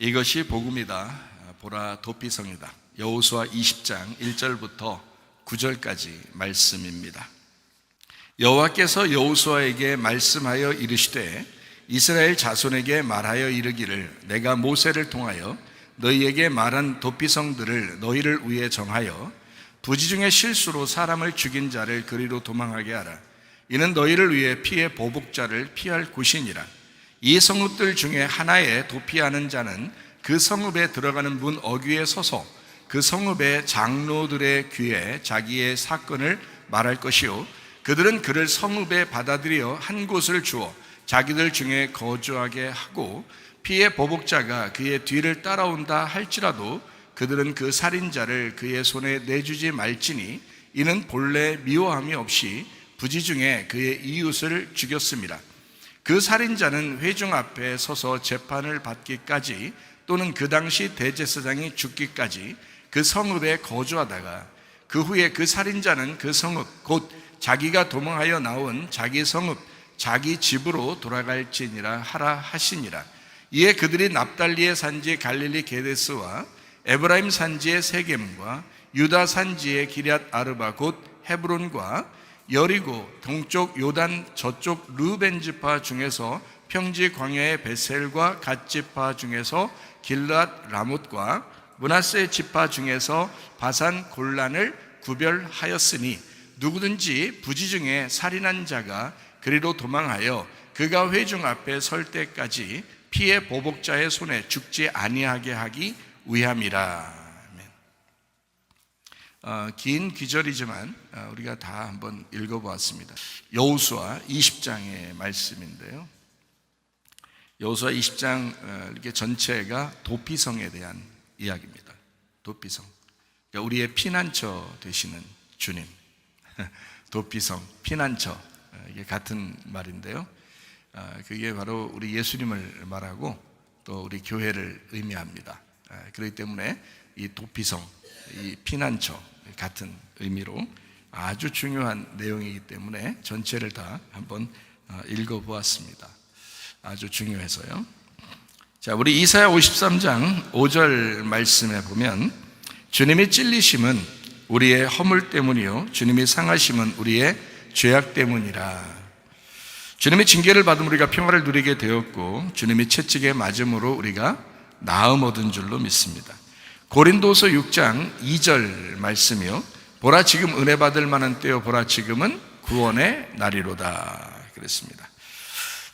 이것이 복음이다. 보라 도피성이다. 여호수아 20장 1절부터 9절까지 말씀입니다. 여호와께서 여호수아에게 말씀하여 이르시되 이스라엘 자손에게 말하여 이르기를 내가 모세를 통하여 너희에게 말한 도피성들을 너희를 위해 정하여 부지 중에 실수로 사람을 죽인 자를 그리로 도망하게 하라. 이는 너희를 위해 피의 보복자를 피할 곳이니라. 이 성읍들 중에 하나에 도피하는 자는 그 성읍에 들어가는 문 어귀에 서서 그 성읍의 장로들의 귀에 자기의 사건을 말할 것이요 그들은 그를 성읍에 받아들여 한 곳을 주어 자기들 중에 거주하게 하고 피의 보복자가 그의 뒤를 따라온다 할지라도 그들은 그 살인자를 그의 손에 내주지 말지니 이는 본래 미워함이 없이 부지 중에 그의 이웃을 죽였습니다. 그 살인자는 회중 앞에 서서 재판을 받기까지 또는 그 당시 대제사장이 죽기까지 그 성읍에 거주하다가 그 후에 그 살인자는 그 성읍 곧 자기가 도망하여 나온 자기 성읍 자기 집으로 돌아갈지니라 하라 하시니라. 이에 그들이 납달리의 산지 갈릴리 게데스와 에브라임 산지의 세겜과 유다 산지의 기럇 아르바 곧 헤브론과 여리고 동쪽 요단 저쪽 르벤 지파 중에서 평지 광야의 베셀과 갓 지파 중에서 길앗 라못과 므낫세 지파 중에서 바산 골란을 구별하였으니 누구든지 부지 중에 살인한 자가 그리로 도망하여 그가 회중 앞에 설 때까지 피의 보복자의 손에 죽지 아니하게 하기 위함이라. 긴 기절이지만 우리가 다 한번 읽어보았습니다. 여호수아 20장의 말씀인데요. 여호수아 20장 이렇게 전체가 도피성에 대한 이야기입니다. 도피성, 그러니까 우리의 피난처 되시는 주님. 도피성, 피난처, 이게 같은 말인데요. 그게 바로 우리 예수님을 말하고 또 우리 교회를 의미합니다. 그렇기 때문에 이 도피성, 이 피난처 같은 의미로 아주 중요한 내용이기 때문에 전체를 다 한번 읽어보았습니다. 아주 중요해서요. 자, 우리 이사야 53장 5절 말씀에 보면 주님이 찔리심은 우리의 허물 때문이요 주님이 상하심은 우리의 죄악 때문이라. 주님의 징계를 받음 우리가 평화를 누리게 되었고 주님이 채찍에 맞음으로 우리가 나음 얻은 줄로 믿습니다. 고린도서 6장 2절 말씀이요 보라 지금 은혜 받을 만한 때요 보라 지금은 구원의 날이로다 그랬습니다.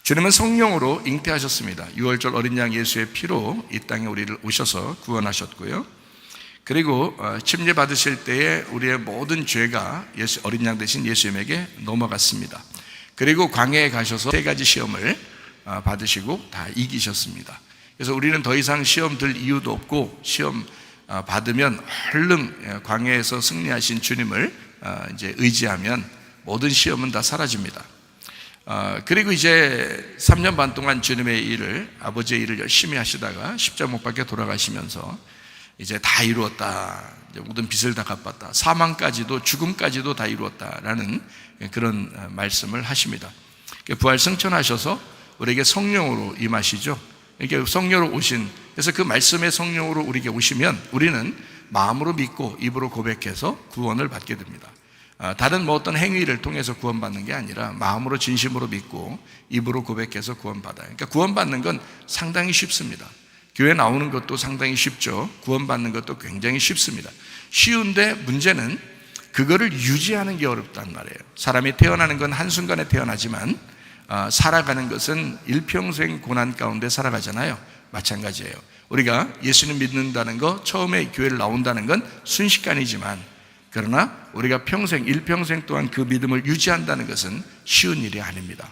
주님은 성령으로 잉태하셨습니다. 유월절 어린 양 예수의 피로 이 땅에 우리를 오셔서 구원하셨고요. 그리고 침례 받으실 때에 우리의 모든 죄가 어린 양 대신 예수님에게 넘어갔습니다. 그리고 광야에 가셔서 세 가지 시험을 받으시고 다 이기셨습니다. 그래서 우리는 더 이상 시험 들 이유도 없고 시험 받으면 얼른 광야에서 승리하신 주님을 이제 의지하면 모든 시험은 다 사라집니다. 그리고 이제 3년 반 동안 주님의 일을 아버지의 일을 열심히 하시다가 십자가 못 박혀 돌아가시면서 이제 다 이루었다. 이제 모든 빚을 다 갚았다. 사망까지도 죽음까지도 다 이루었다라는 그런 말씀을 하십니다. 부활 승천하셔서 우리에게 성령으로 임하시죠. 이렇게 성령으로 오신 그래서 그 말씀의 성령으로 우리에게 오시면 우리는 마음으로 믿고 입으로 고백해서 구원을 받게 됩니다. 다른 뭐 어떤 행위를 통해서 구원받는 게 아니라 마음으로 진심으로 믿고 입으로 고백해서 구원받아요. 그러니까 구원받는 건 상당히 쉽습니다. 교회 나오는 것도 상당히 쉽죠. 구원받는 것도 굉장히 쉽습니다. 쉬운데 문제는 그거를 유지하는 게 어렵단 말이에요. 사람이 태어나는 건 한순간에 태어나지만 살아가는 것은 일평생 고난 가운데 살아가잖아요. 마찬가지예요. 우리가 예수님 믿는다는 거 처음에 교회를 나온다는 건 순식간이지만 그러나 우리가 일평생 동안 그 믿음을 유지한다는 것은 쉬운 일이 아닙니다.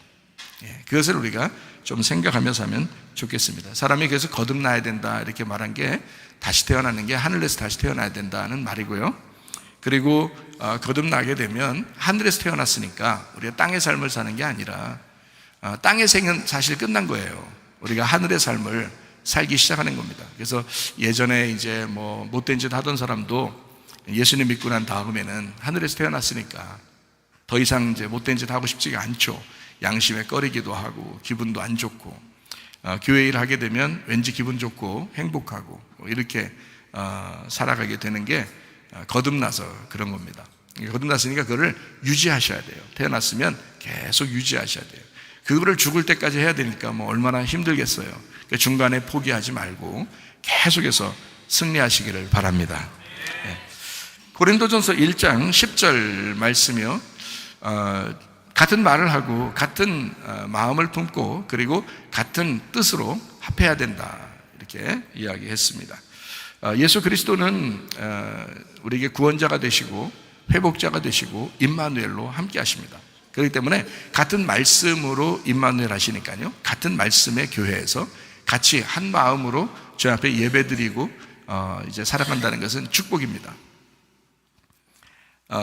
그것을 우리가 좀 생각하면서 하면 좋겠습니다. 사람이 그래서 거듭나야 된다 이렇게 말한 게 다시 태어나는 게 하늘에서 다시 태어나야 된다는 말이고요. 그리고 거듭나게 되면 하늘에서 태어났으니까 우리가 땅의 삶을 사는 게 아니라 땅의 생은 사실 끝난 거예요. 우리가 하늘의 삶을 살기 시작하는 겁니다. 그래서 예전에 이제 뭐 못된 짓 하던 사람도 예수님 믿고 난 다음에는 하늘에서 태어났으니까 더 이상 이제 못된 짓 하고 싶지가 않죠. 양심에 꺼리기도 하고 기분도 안 좋고 교회 일 하게 되면 왠지 기분 좋고 행복하고 이렇게 살아가게 되는 게 거듭나서 그런 겁니다. 거듭났으니까 그거를 유지하셔야 돼요. 태어났으면 계속 유지하셔야 돼요. 그거를 죽을 때까지 해야 되니까 뭐 얼마나 힘들겠어요. 그러니까 중간에 포기하지 말고 계속해서 승리하시기를 바랍니다. 고린도전서 1장 10절 말씀이요, 같은 말을 하고 같은 마음을 품고 그리고 같은 뜻으로 합해야 된다, 이렇게 이야기했습니다. 예수 그리스도는 우리에게 구원자가 되시고 회복자가 되시고 임마누엘로 함께 하십니다. 그렇기 때문에 같은 말씀으로 임마누엘 하시니까요, 같은 말씀의 교회에서 같이 한 마음으로 주 앞에 예배드리고 이제 살아간다는 것은 축복입니다.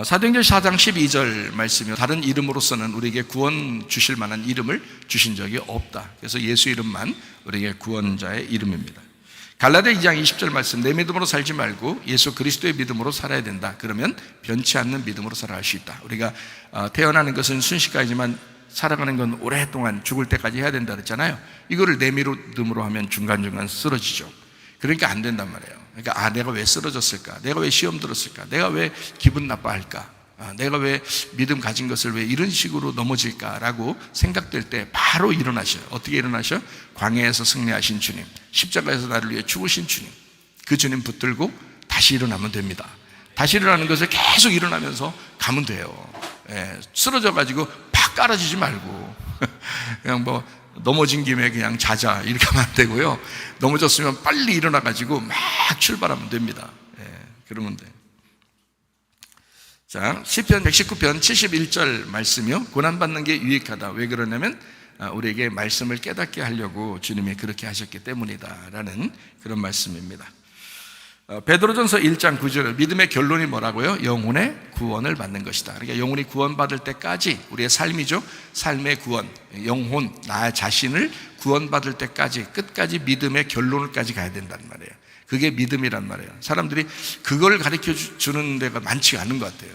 사도행전 4장 12절 말씀이요, 다른 이름으로서는 우리에게 구원 주실 만한 이름을 주신 적이 없다. 그래서 예수 이름만 우리에게 구원자의 이름입니다. 갈라디아 2장 20절 말씀, 내 믿음으로 살지 말고 예수 그리스도의 믿음으로 살아야 된다. 그러면 변치 않는 믿음으로 살아갈 수 있다. 우리가 태어나는 것은 순식간이지만 살아가는 건 오랫동안 죽을 때까지 해야 된다 그랬잖아요. 이거를 내 믿음으로 하면 중간중간 쓰러지죠. 그러니까 안 된단 말이에요. 그러니까 내가 왜 쓰러졌을까? 내가 왜 시험 들었을까? 내가 왜 기분 나빠할까? 내가 왜 믿음 가진 것을 왜 이런 식으로 넘어질까라고 생각될 때 바로 일어나셔요. 어떻게 일어나셔? 광야에서 승리하신 주님, 십자가에서 나를 위해 죽으신 주님, 그 주님 붙들고 다시 일어나면 됩니다. 다시 일어나는 것을 계속 일어나면서 가면 돼요. 쓰러져가지고 팍 깔아지지 말고 그냥 뭐 넘어진 김에 그냥 자자 이렇게 하면 안 되고요. 넘어졌으면 빨리 일어나가지고 막 출발하면 됩니다. 그러면 돼요. 자, 시편 119편 71절 말씀이요, 고난받는 게 유익하다. 왜 그러냐면 우리에게 말씀을 깨닫게 하려고 주님이 그렇게 하셨기 때문이다 라는 그런 말씀입니다. 베드로전서 1장 9절, 믿음의 결론이 뭐라고요? 영혼의 구원을 받는 것이다. 그러니까 영혼이 구원받을 때까지, 우리의 삶이죠, 삶의 구원, 영혼, 나 자신을 구원받을 때까지 끝까지 믿음의 결론을까지 가야 된단 말이에요. 그게 믿음이란 말이에요. 사람들이 그걸 가르쳐 주는 데가 많지가 않은 것 같아요.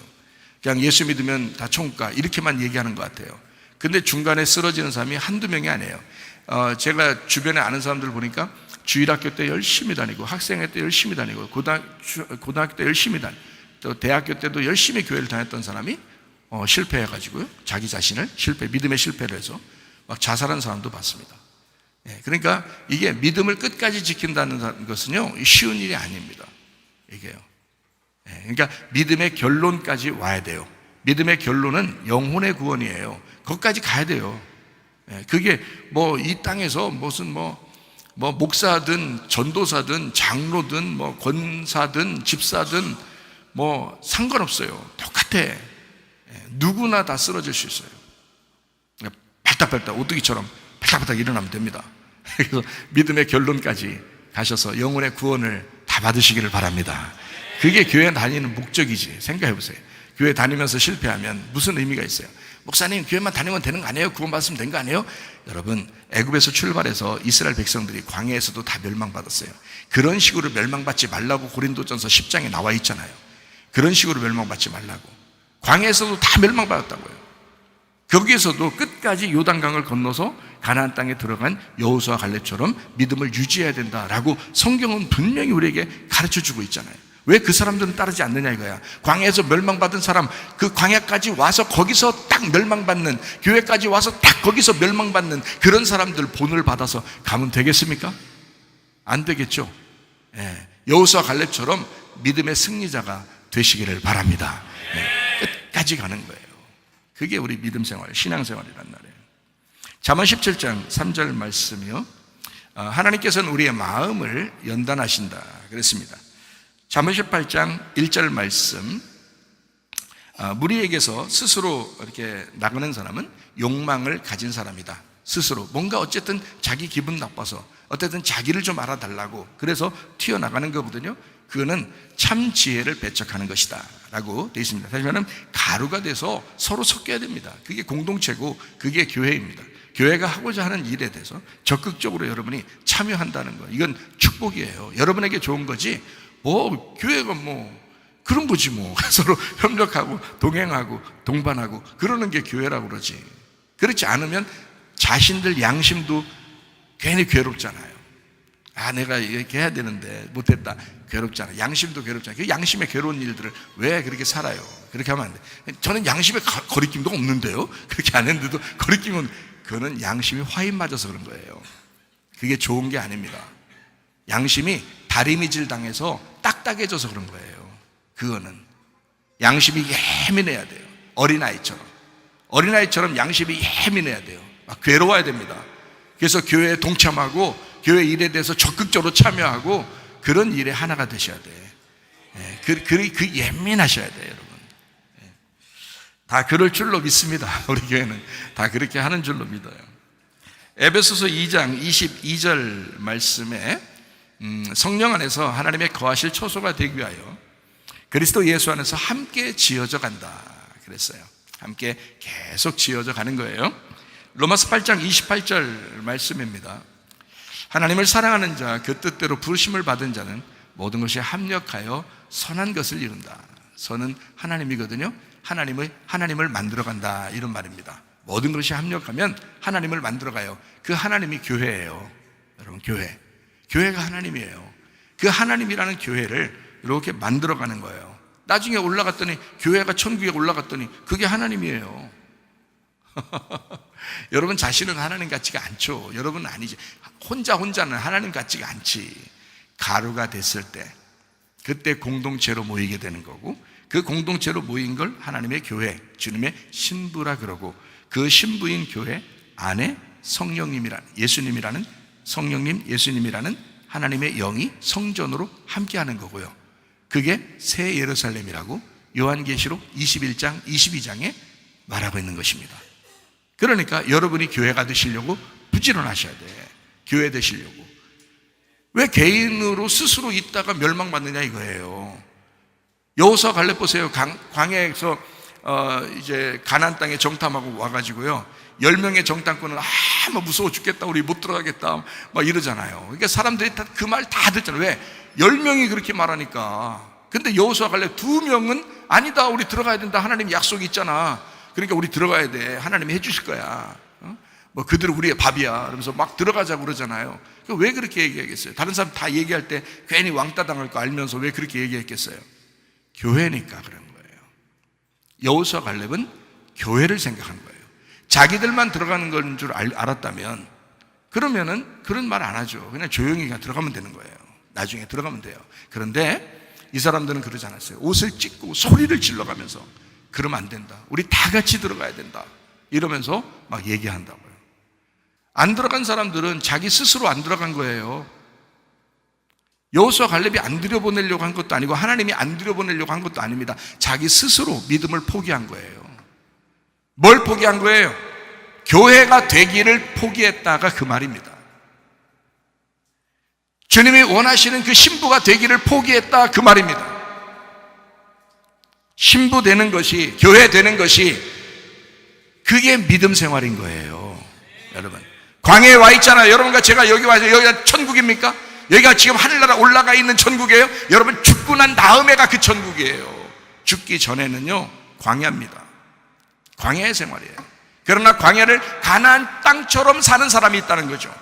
그냥 예수 믿으면 다 천국 가, 이렇게만 얘기하는 것 같아요. 근데 중간에 쓰러지는 사람이 한두 명이 아니에요. 제가 주변에 아는 사람들 보니까 주일학교 때 열심히 다니고, 학생회 때 열심히 다니고, 고등학교 때 열심히 다니고, 또 대학교 때도 열심히 교회를 다녔던 사람이 실패해가지고요, 자기 자신을 믿음의 실패를 해서 막 자살한 사람도 봤습니다. 그러니까 이게 믿음을 끝까지 지킨다는 것은요, 쉬운 일이 아닙니다. 이게요. 그러니까 믿음의 결론까지 와야 돼요. 믿음의 결론은 영혼의 구원이에요. 거기까지 가야 돼요. 그게 뭐 이 땅에서 무슨 뭐 목사든 전도사든 장로든 뭐 권사든 집사든 뭐 상관없어요. 똑같아. 누구나 다 쓰러질 수 있어요. 발딱발딱 오뚜기처럼 발딱발딱 일어나면 됩니다. 그래서 믿음의 결론까지 가셔서 영혼의 구원을 다 받으시기를 바랍니다. 그게 교회 다니는 목적이지. 생각해 보세요. 교회 다니면서 실패하면 무슨 의미가 있어요? 목사님, 교회만 다니면 되는 거 아니에요? 구원받으면 되는 거 아니에요? 여러분, 애굽에서 출발해서 이스라엘 백성들이 광야에서도 다 멸망받았어요. 그런 식으로 멸망받지 말라고 고린도전서 10장에 나와 있잖아요. 그런 식으로 멸망받지 말라고. 광야에서도 다 멸망받았다고요. 거기에서도 끝까지 요단강을 건너서 가나안 땅에 들어간 여호수아 갈렙처럼 믿음을 유지해야 된다라고 성경은 분명히 우리에게 가르쳐주고 있잖아요. 왜 그 사람들은 따르지 않느냐 이거야. 광야에서 멸망받은 사람, 그 광야까지 와서 거기서 딱 멸망받는, 교회까지 와서 딱 거기서 멸망받는 그런 사람들 본을 받아서 가면 되겠습니까? 안 되겠죠. 여호수아 갈렙처럼 믿음의 승리자가 되시기를 바랍니다. 끝까지 가는 거예요. 그게 우리 믿음 생활, 신앙 생활이란 말이에요. 잠언 17장 3절 말씀이요, 하나님께서는 우리의 마음을 연단하신다 그랬습니다. 잠언 18장 1절 말씀, 무리에게서 스스로 이렇게 나가는 사람은 욕망을 가진 사람이다. 스스로 뭔가 어쨌든 자기 기분 나빠서 어쨌든 자기를 좀 알아달라고 그래서 튀어나가는 거거든요. 그거는 참 지혜를 배척하는 것이다 라고 되어 있습니다. 다시 말하면 가루가 돼서 서로 섞여야 됩니다. 그게 공동체고 그게 교회입니다. 교회가 하고자 하는 일에 대해서 적극적으로 여러분이 참여한다는 거, 이건 축복이에요. 여러분에게 좋은 거지 교회가 그런 거지 서로 협력하고 동행하고 동반하고 그러는 게 교회라고 그러지. 그렇지 않으면 자신들 양심도 괜히 괴롭잖아요. 내가 이렇게 해야 되는데 못했다. 괴롭잖아요. 양심도 괴롭잖아요. 그 양심의 괴로운 일들을 왜 그렇게 살아요? 그렇게 하면 안 돼. 저는 양심에 거리낌도 없는데요. 그렇게 안 했는데도 거리낌은, 그거는 양심이 화인 맞아서 그런 거예요. 그게 좋은 게 아닙니다. 양심이 다리미질 당해서 딱딱해져서 그런 거예요. 그거는 양심이 예민해야 돼요. 어린아이처럼 양심이 예민해야 돼요. 막 괴로워야 됩니다. 그래서 교회에 동참하고 교회 일에 대해서 적극적으로 참여하고 그런 일에 하나가 되셔야 돼. 그 예민하셔야 돼요, 여러분. 다 그럴 줄로 믿습니다. 우리 교회는 다 그렇게 하는 줄로 믿어요. 에베소서 2장 22절 말씀에 성령 안에서 하나님의 거하실 처소가 되기 위하여 그리스도 예수 안에서 함께 지어져 간다 그랬어요. 함께 계속 지어져 가는 거예요. 로마서 8장 28절 말씀입니다. 하나님을 사랑하는 자, 그 뜻대로 부르심을 받은 자는 모든 것이 합력하여 선한 것을 이룬다. 선은 하나님이거든요. 하나님을 만들어간다, 이런 말입니다. 모든 것이 합력하면 하나님을 만들어가요. 그 하나님이 교회예요. 여러분, 교회가 하나님이에요. 그 하나님이라는 교회를 이렇게 만들어가는 거예요. 나중에 올라갔더니, 교회가 천국에 올라갔더니 그게 하나님이에요. 여러분 자신은 하나님 같지가 않죠. 여러분은 아니지. 혼자는 하나님 같지가 않지. 가루가 됐을 때, 그때 공동체로 모이게 되는 거고, 그 공동체로 모인 걸 하나님의 교회, 주님의 신부라 그러고, 그 신부인 교회 안에 예수님이라는 성령님, 예수님이라는 하나님의 영이 성전으로 함께하는 거고요. 그게 새 예루살렘이라고 요한계시록 21장, 22장에 말하고 있는 것입니다. 그러니까 여러분이 교회가 되시려고 부지런하셔야 돼. 교회 되시려고. 왜 개인으로 스스로 있다가 멸망받느냐 이거예요. 여호수아 갈렙 보세요. 광야에서 이제 가나안 땅에 정탐하고 와가지고요, 10명의 정탐꾼은 무서워 죽겠다, 우리 못 들어가겠다 막 이러잖아요. 그러니까 사람들이 다 그 말 다 듣잖아요. 왜? 10명이 그렇게 말하니까. 근데 여호수아 갈렙 2명은 아니다, 우리 들어가야 된다, 하나님 약속이 있잖아, 그러니까 우리 들어가야 돼, 하나님이 해주실 거야, 그들은 우리의 밥이야, 그러면서 막 들어가자고 그러잖아요. 왜 그렇게 얘기하겠어요? 다른 사람 다 얘기할 때 괜히 왕따 당할 거 알면서 왜 그렇게 얘기했겠어요? 교회니까 그런 거예요. 여호수아 갈렙은 교회를 생각한 거예요. 자기들만 들어가는 건 줄 알았다면 그러면은 그런 말 안 하죠. 그냥 조용히 그냥 들어가면 되는 거예요. 나중에 들어가면 돼요. 그런데 이 사람들은 그러지 않았어요. 옷을 찢고 소리를 질러가면서 그러면 안 된다, 우리 다 같이 들어가야 된다, 이러면서 막 얘기한다고요. 안 들어간 사람들은 자기 스스로 안 들어간 거예요. 여호수아 갈렙이 안 들여보내려고 한 것도 아니고 하나님이 안 들여보내려고 한 것도 아닙니다. 자기 스스로 믿음을 포기한 거예요. 뭘 포기한 거예요? 교회가 되기를 포기했다가 그 말입니다. 주님이 원하시는 그 신부가 되기를 포기했다, 그 말입니다. 신부 되는 것이, 교회 되는 것이, 그게 믿음 생활인 거예요. 여러분, 광야에 와 있잖아요. 여러분과 제가 여기 와서, 여기가 천국입니까? 여기가 지금 하늘나라 올라가 있는 천국이에요? 여러분, 죽고 난 다음에가 그 천국이에요. 죽기 전에는요, 광야입니다. 광야의 생활이에요. 그러나 광야를 가나안 땅처럼 사는 사람이 있다는 거죠.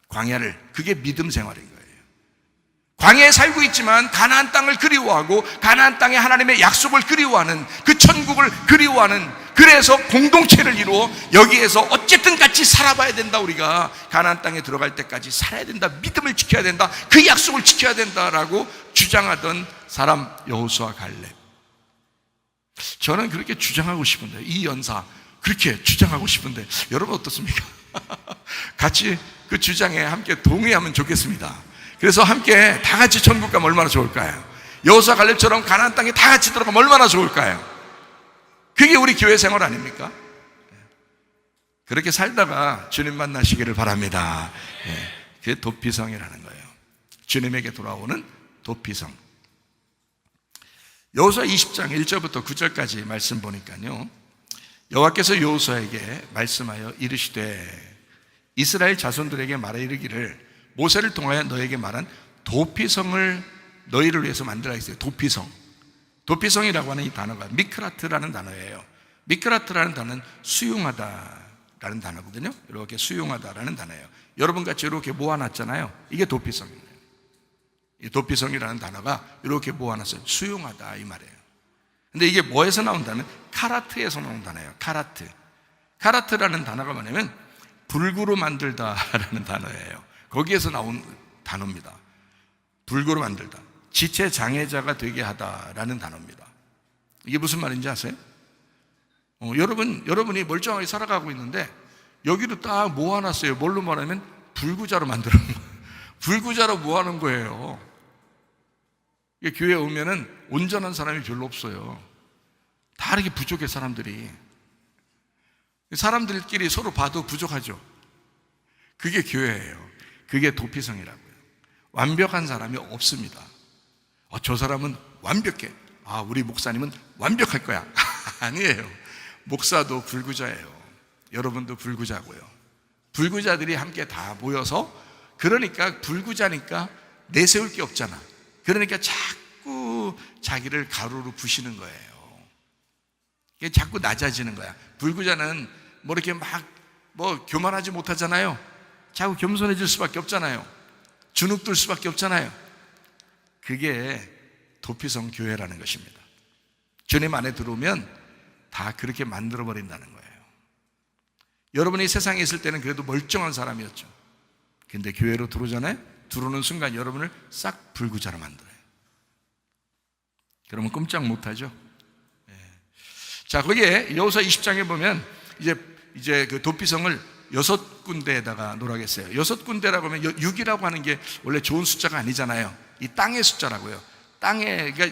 광야를, 그게 믿음 생활인 거예요. 광야에 살고 있지만 가나안 땅을 그리워하고 가나안 땅에 하나님의 약속을 그리워하는, 그 천국을 그리워하는, 그래서 공동체를 이루어 여기에서 어쨌든 같이 살아봐야 된다, 우리가 가나안 땅에 들어갈 때까지 살아야 된다, 믿음을 지켜야 된다, 그 약속을 지켜야 된다라고 주장하던 사람, 여호수아 갈렙. 저는 그렇게 주장하고 싶은데, 이 연사 그렇게 주장하고 싶은데 여러분 어떻습니까? 같이 그 주장에 함께 동의하면 좋겠습니다. 그래서 함께 다 같이 천국 가면 얼마나 좋을까요? 여호수아 갈렙처럼 가나안 땅에 다 같이 들어가면 얼마나 좋을까요? 그게 우리 교회 생활 아닙니까? 그렇게 살다가 주님 만나시기를 바랍니다. 그게 도피성이라는 거예요. 주님에게 돌아오는 도피성. 여호수아 20장 1절부터 9절까지 말씀 보니까요, 여호와께서 여호수아에게 말씀하여 이르시되 이스라엘 자손들에게 말하 이르기를 모세를 통하여 너에게 말한 도피성을 너희를 위해서 만들라 했어요. 도피성이라고 하는 이 단어가 미크라트라는 단어예요. 미크라트라는 단어는 수용하다, 라는 단어거든요. 이렇게 수용하다라는 단어예요. 여러분 같이 이렇게 모아놨잖아요. 이게 도피성이에요. 이 도피성이라는 단어가 이렇게 모아놨어요. 수용하다 이 말이에요. 근데 이게 뭐에서 나온 단어는 카라트에서 나온 단어예요. 카라트라는 단어가 뭐냐면 불구로 만들다라는 단어예요. 거기에서 나온 단어입니다. 불구로 만들다, 지체 장애자가 되게 하다라는 단어입니다. 이게 무슨 말인지 아세요? 여러분이 멀쩡하게 살아가고 있는데 여기로 딱 모아놨어요. 뭘로 말하면 불구자로 만드는 거예요. 불구자로 모아놓은 거예요. 이게 교회에 오면은 온전한 사람이 별로 없어요. 다 이렇게 부족해. 사람들끼리 서로 봐도 부족하죠. 그게 교회예요. 그게 도피성이라고요. 완벽한 사람이 없습니다. 저 사람은 완벽해. 우리 목사님은 완벽할 거야. 아니에요. 목사도 불구자예요. 여러분도 불구자고요. 불구자들이 함께 다 모여서, 그러니까 불구자니까 내세울 게 없잖아. 그러니까 자꾸 자기를 가로로 부시는 거예요. 이게 자꾸 낮아지는 거야. 불구자는 뭐 이렇게 교만하지 못하잖아요. 자꾸 겸손해질 수밖에 없잖아요. 주눅들 수밖에 없잖아요. 그게 도피성 교회라는 것입니다. 주님 안에 들어오면 다 그렇게 만들어버린다는 거예요. 여러분이 세상에 있을 때는 그래도 멀쩡한 사람이었죠. 근데 교회로 들어오잖아요. 들어오는 순간 여러분을 싹 불구자로 만들어요. 그러면 꼼짝 못하죠. 자, 거기에 여호수아 20장에 보면 이제 그 도피성을 6군데에다가 놓으라겠어요. 6군데라고 하면 6이라고 하는 게 원래 좋은 숫자가 아니잖아요. 이 땅의 숫자라고요. 그러니까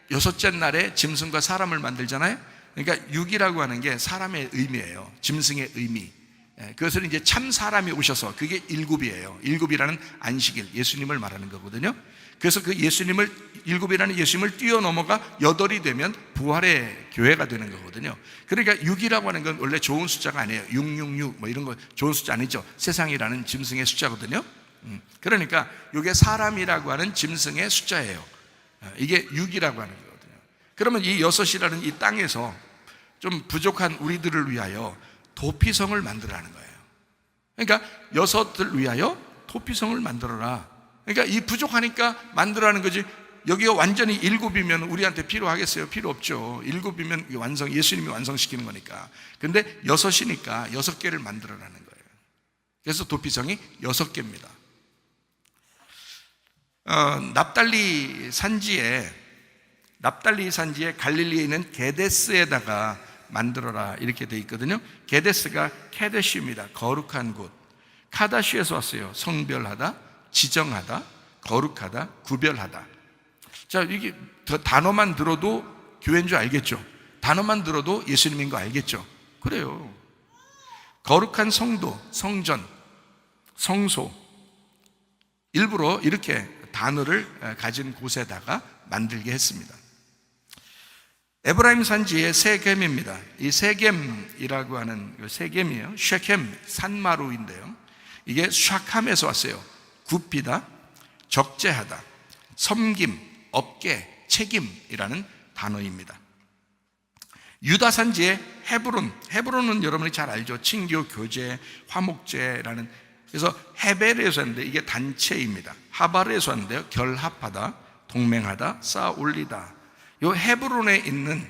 6째 날에 짐승과 사람을 만들잖아요. 그러니까 6이라고 하는 게 사람의 의미예요. 짐승의 의미. 그것을 이제 참 사람이 오셔서, 그게 일곱이에요. 일곱이라는 안식일, 예수님을 말하는 거거든요. 그래서 그 일곱이라는 예수님을 뛰어넘어가 8이 되면 부활의 교회가 되는 거거든요. 그러니까 6이라고 하는 건 원래 좋은 숫자가 아니에요. 666 뭐 이런 거 좋은 숫자 아니죠. 세상이라는 짐승의 숫자거든요. 그러니까 이게 사람이라고 하는 짐승의 숫자예요. 이게 6이라고 하는 거거든요. 그러면 이 6이라는 이 땅에서 좀 부족한 우리들을 위하여 도피성을 만들라는 거예요. 그러니까 6을 위하여 도피성을 만들어라. 그러니까 이 부족하니까 만들라는 거지. 여기가 완전히 7이면 우리한테 필요하겠어요? 필요 없죠. 7이면 예수님이 완성시키는 거니까. 근데 6이니까 6개를 만들어라는 거예요. 그래서 도피성이 6개입니다. 납달리 산지에 갈릴리에 있는 게데스에다가 만들어라 이렇게 돼 있거든요. 게데스가 케데시입니다. 거룩한 곳. 카다시에서 왔어요. 성별하다, 지정하다, 거룩하다, 구별하다. 자, 이게 단어만 들어도 교회인 줄 알겠죠? 단어만 들어도 예수님인 거 알겠죠? 그래요. 거룩한 성도, 성전, 성소, 일부러 이렇게 단어를 가진 곳에다가 만들게 했습니다. 에브라임 산지의 세겜입니다. 이 세겜이라고 하는 세겜이에요. 쉐켐 산마루인데요. 이게 샤캄에서 왔어요. 굽히다, 적재하다, 섬김, 업계, 책임이라는 단어입니다. 유다 산지의 헤브론은 여러분이 잘 알죠. 친교, 교제, 화목제라는. 그래서 헤벨에서 왔는데 이게 단체입니다. 하발에서 왔는데요. 결합하다, 동맹하다, 쌓아 올리다. 이 헤브론에 있는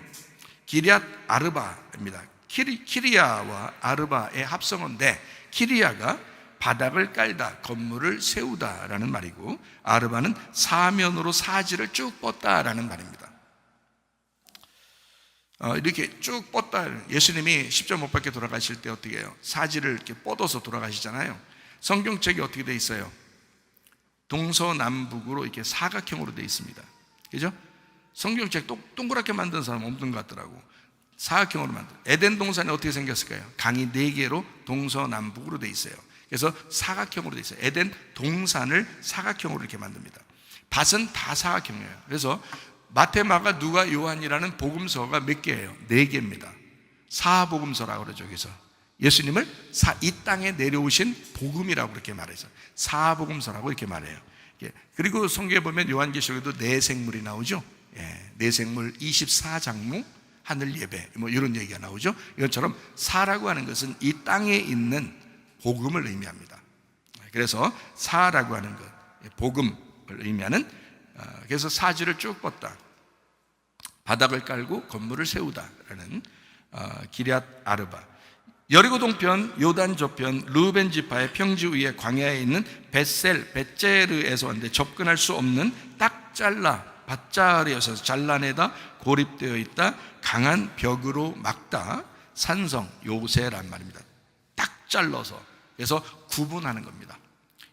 기럇 아르바입니다. 키리야와 아르바의 합성어인데, 키리야가 바닥을 깔다, 건물을 세우다라는 말이고, 아르바는 사면으로 사지를 쭉 뻗다라는 말입니다. 이렇게 쭉 뻗다. 예수님이 십자가 못 박혀 돌아가실 때 어떻게 해요? 사지를 이렇게 뻗어서 돌아가시잖아요. 성경책이 어떻게 돼 있어요? 동서남북으로 이렇게 사각형으로 돼 있습니다. 그죠? 성경책 동그랗게 만든 사람 없는 것 같더라고. 사각형으로 만든. 에덴 동산이 어떻게 생겼을까요? 강이 4개로 동서남북으로 돼 있어요. 그래서 사각형으로 돼 있어요. 에덴 동산을 사각형으로 이렇게 만듭니다. 밭은 다 사각형이에요. 그래서 마태, 마가, 누가, 요한이라는 복음서가 몇 개예요? 4개입니다. 사복음서라고 그러죠. 그래서 예수님을 이 땅에 내려오신 복음이라고 그렇게 말해서 사복음서라고 이렇게 말해요. 그리고 성경에 보면 요한계시록에도 내생물이 나오죠. 내생물 24장무, 하늘 예배, 뭐 이런 얘기가 나오죠. 이것처럼 사라고 하는 것은 이 땅에 있는 복음을 의미합니다. 그래서 사라고 하는 것, 복음을 의미하는, 그래서 사지를 쭉 뻗다, 바닥을 깔고 건물을 세우다라는 기럇 아르바. 여리고 동편, 요단 저편, 르우벤 지파의 평지 위에 광야에 있는 벳제르에서 왔는데 접근할 수 없는 딱 잘라 밭자리여서 잘라내다 고립되어 있다 강한 벽으로 막다 산성 요새란 말입니다. 딱 잘라서, 그래서 구분하는 겁니다.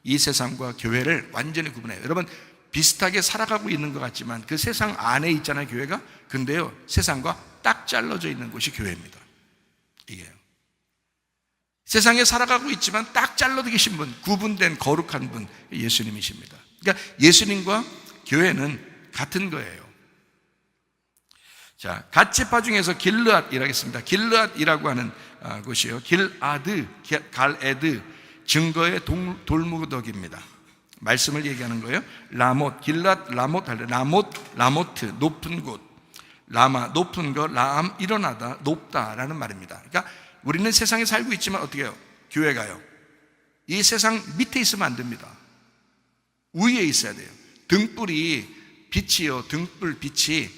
이 세상과 교회를 완전히 구분해요. 여러분, 비슷하게 살아가고 있는 것 같지만 그 세상 안에 있잖아요, 교회가. 근데요, 세상과 딱 잘라져 있는 곳이 교회입니다. 이게요. 세상에 살아가고 있지만 딱 잘라져 계신 분, 구분된 거룩한 분, 예수님이십니다. 그러니까 예수님과 교회는 같은 거예요. 자, 갓 지파 중에서 길르앗이라고 했습니다. 길르앗이라고 하는 곳이요, 길아드, 갈에드, 증거의 돌무더기입니다. 말씀을 얘기하는 거예요. 라못, 길랏, 라못 할래. 라모트, 높은 곳. 라마, 높은 것. 라암, 일어나다, 높다라는 말입니다. 그러니까 우리는 세상에 살고 있지만 어떻게 해요? 교회가요, 이 세상 밑에 있으면 안 됩니다. 위에 있어야 돼요. 등불이 빛이요, 등불 빛이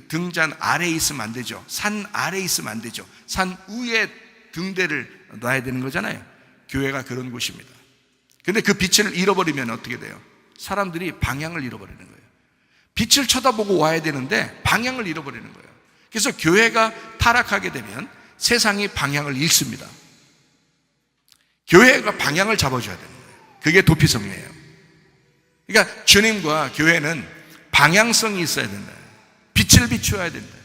등잔 아래에 있으면 안 되죠. 산 아래에 있으면 안 되죠. 산 위에 등대를 놔야 되는 거잖아요. 교회가 그런 곳입니다. 근데 그 빛을 잃어버리면 어떻게 돼요? 사람들이 방향을 잃어버리는 거예요. 빛을 쳐다보고 와야 되는데 방향을 잃어버리는 거예요. 그래서 교회가 타락하게 되면 세상이 방향을 잃습니다. 교회가 방향을 잡아줘야 되는 거예요. 그게 도피성이에요. 그러니까 주님과 교회는 방향성이 있어야 된다. 빛을 비추어야 된다.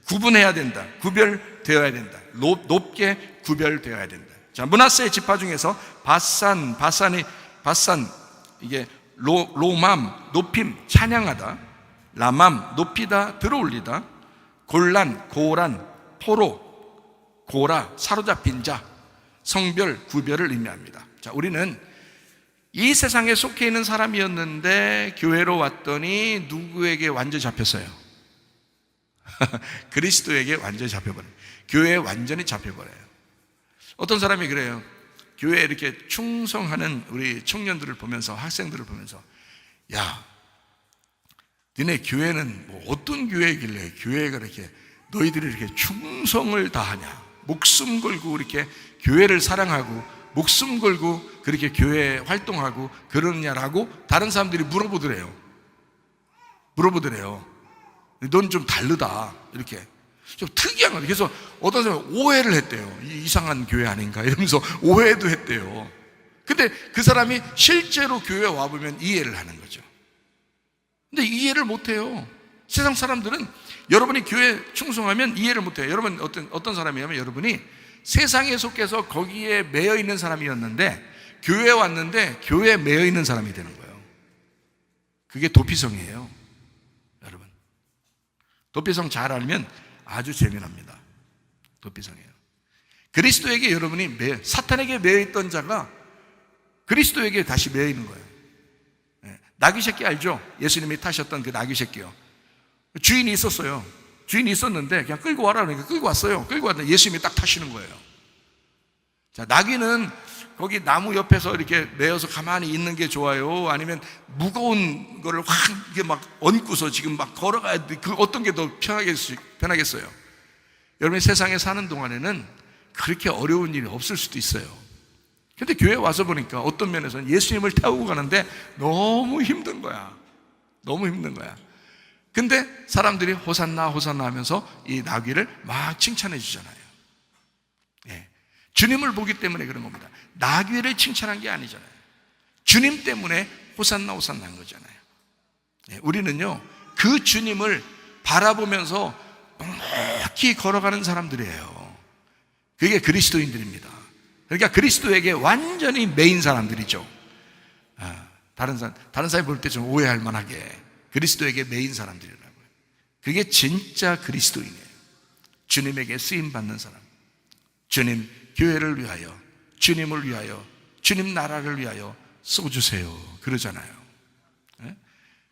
구분해야 된다. 구별되어야 된다. 높게 구별되어야 된다. 자, 므낫세 지파 중에서 바산, 이게 로맘, 높임, 찬양하다, 라맘, 높이다, 들어올리다, 골란, 고란, 포로, 고라, 사로잡힌 자, 성별, 구별을 의미합니다. 자, 우리는 이 세상에 속해 있는 사람이었는데 교회로 왔더니 누구에게 완전히 잡혔어요? 그리스도에게 완전히 잡혀버려요. 교회에 완전히 잡혀버려요. 어떤 사람이 그래요. 교회에 이렇게 충성하는 우리 청년들을 보면서, 학생들을 보면서, 야, 니네 교회는 뭐 어떤 교회길래 교회가 이렇게 너희들이 이렇게 충성을 다하냐, 목숨 걸고 이렇게 교회를 사랑하고 목숨 걸고 그렇게 교회에 활동하고 그러냐라고 다른 사람들이 물어보더래요. 넌 좀 다르다, 이렇게 좀 특이한 거예요. 그래서 어떤 사람이 오해를 했대요. 이상한 교회 아닌가 이러면서 오해도 했대요. 근데 그 사람이 실제로 교회에 와보면 이해를 하는 거죠. 근데 이해를 못해요. 세상 사람들은 여러분이 교회에 충성하면 이해를 못해요. 여러분 어떤 사람이냐면, 여러분이 세상에 속해서 거기에 매여 있는 사람이었는데 교회에 왔는데 교회에 매여 있는 사람이 되는 거예요. 그게 도피성이에요. 여러분, 도피성 잘 알면 아주 재미납니다. 도피성이에요. 그리스도에게 여러분이 사탄에게 매여 있던 자가 그리스도에게 다시 매여 있는 거예요. 나귀 새끼 알죠? 예수님이 타셨던 그 나귀 새끼요. 주인이 있었어요. 주인이 있었는데 그냥 끌고 와라 그러니까 끌고 왔어요. 끌고 왔는데 예수님이 딱 타시는 거예요. 자, 나귀는 거기 나무 옆에서 이렇게 매어서 가만히 있는 게 좋아요? 아니면 무거운 거를 확 이게 막 얹고서 지금 막 걸어가야 돼? 그 어떤 게 더 편하겠어요? 여러분이 세상에 사는 동안에는 그렇게 어려운 일이 없을 수도 있어요. 근데 교회에 와서 보니까 어떤 면에서는 예수님을 태우고 가는데 너무 힘든 거야. 너무 힘든 거야. 근데 사람들이 호산나 호산나 하면서 이 나귀를 막 칭찬해 주잖아요. 예. 주님을 보기 때문에 그런 겁니다. 나귀를 칭찬한 게 아니잖아요. 주님 때문에 호산나 호산나 한 거잖아요. 예. 우리는요, 그 주님을 바라보면서 넉넉히 걸어가는 사람들이에요. 그게 그리스도인들입니다. 그러니까 그리스도에게 완전히 매인 사람들이죠. 다른 사람이 볼 때 좀 오해할 만하게 그리스도에게 매인 사람들이라고요. 그게 진짜 그리스도인이에요. 주님에게 쓰임받는 사람, 주님 교회를 위하여, 주님을 위하여, 주님 나라를 위하여 써주세요 그러잖아요.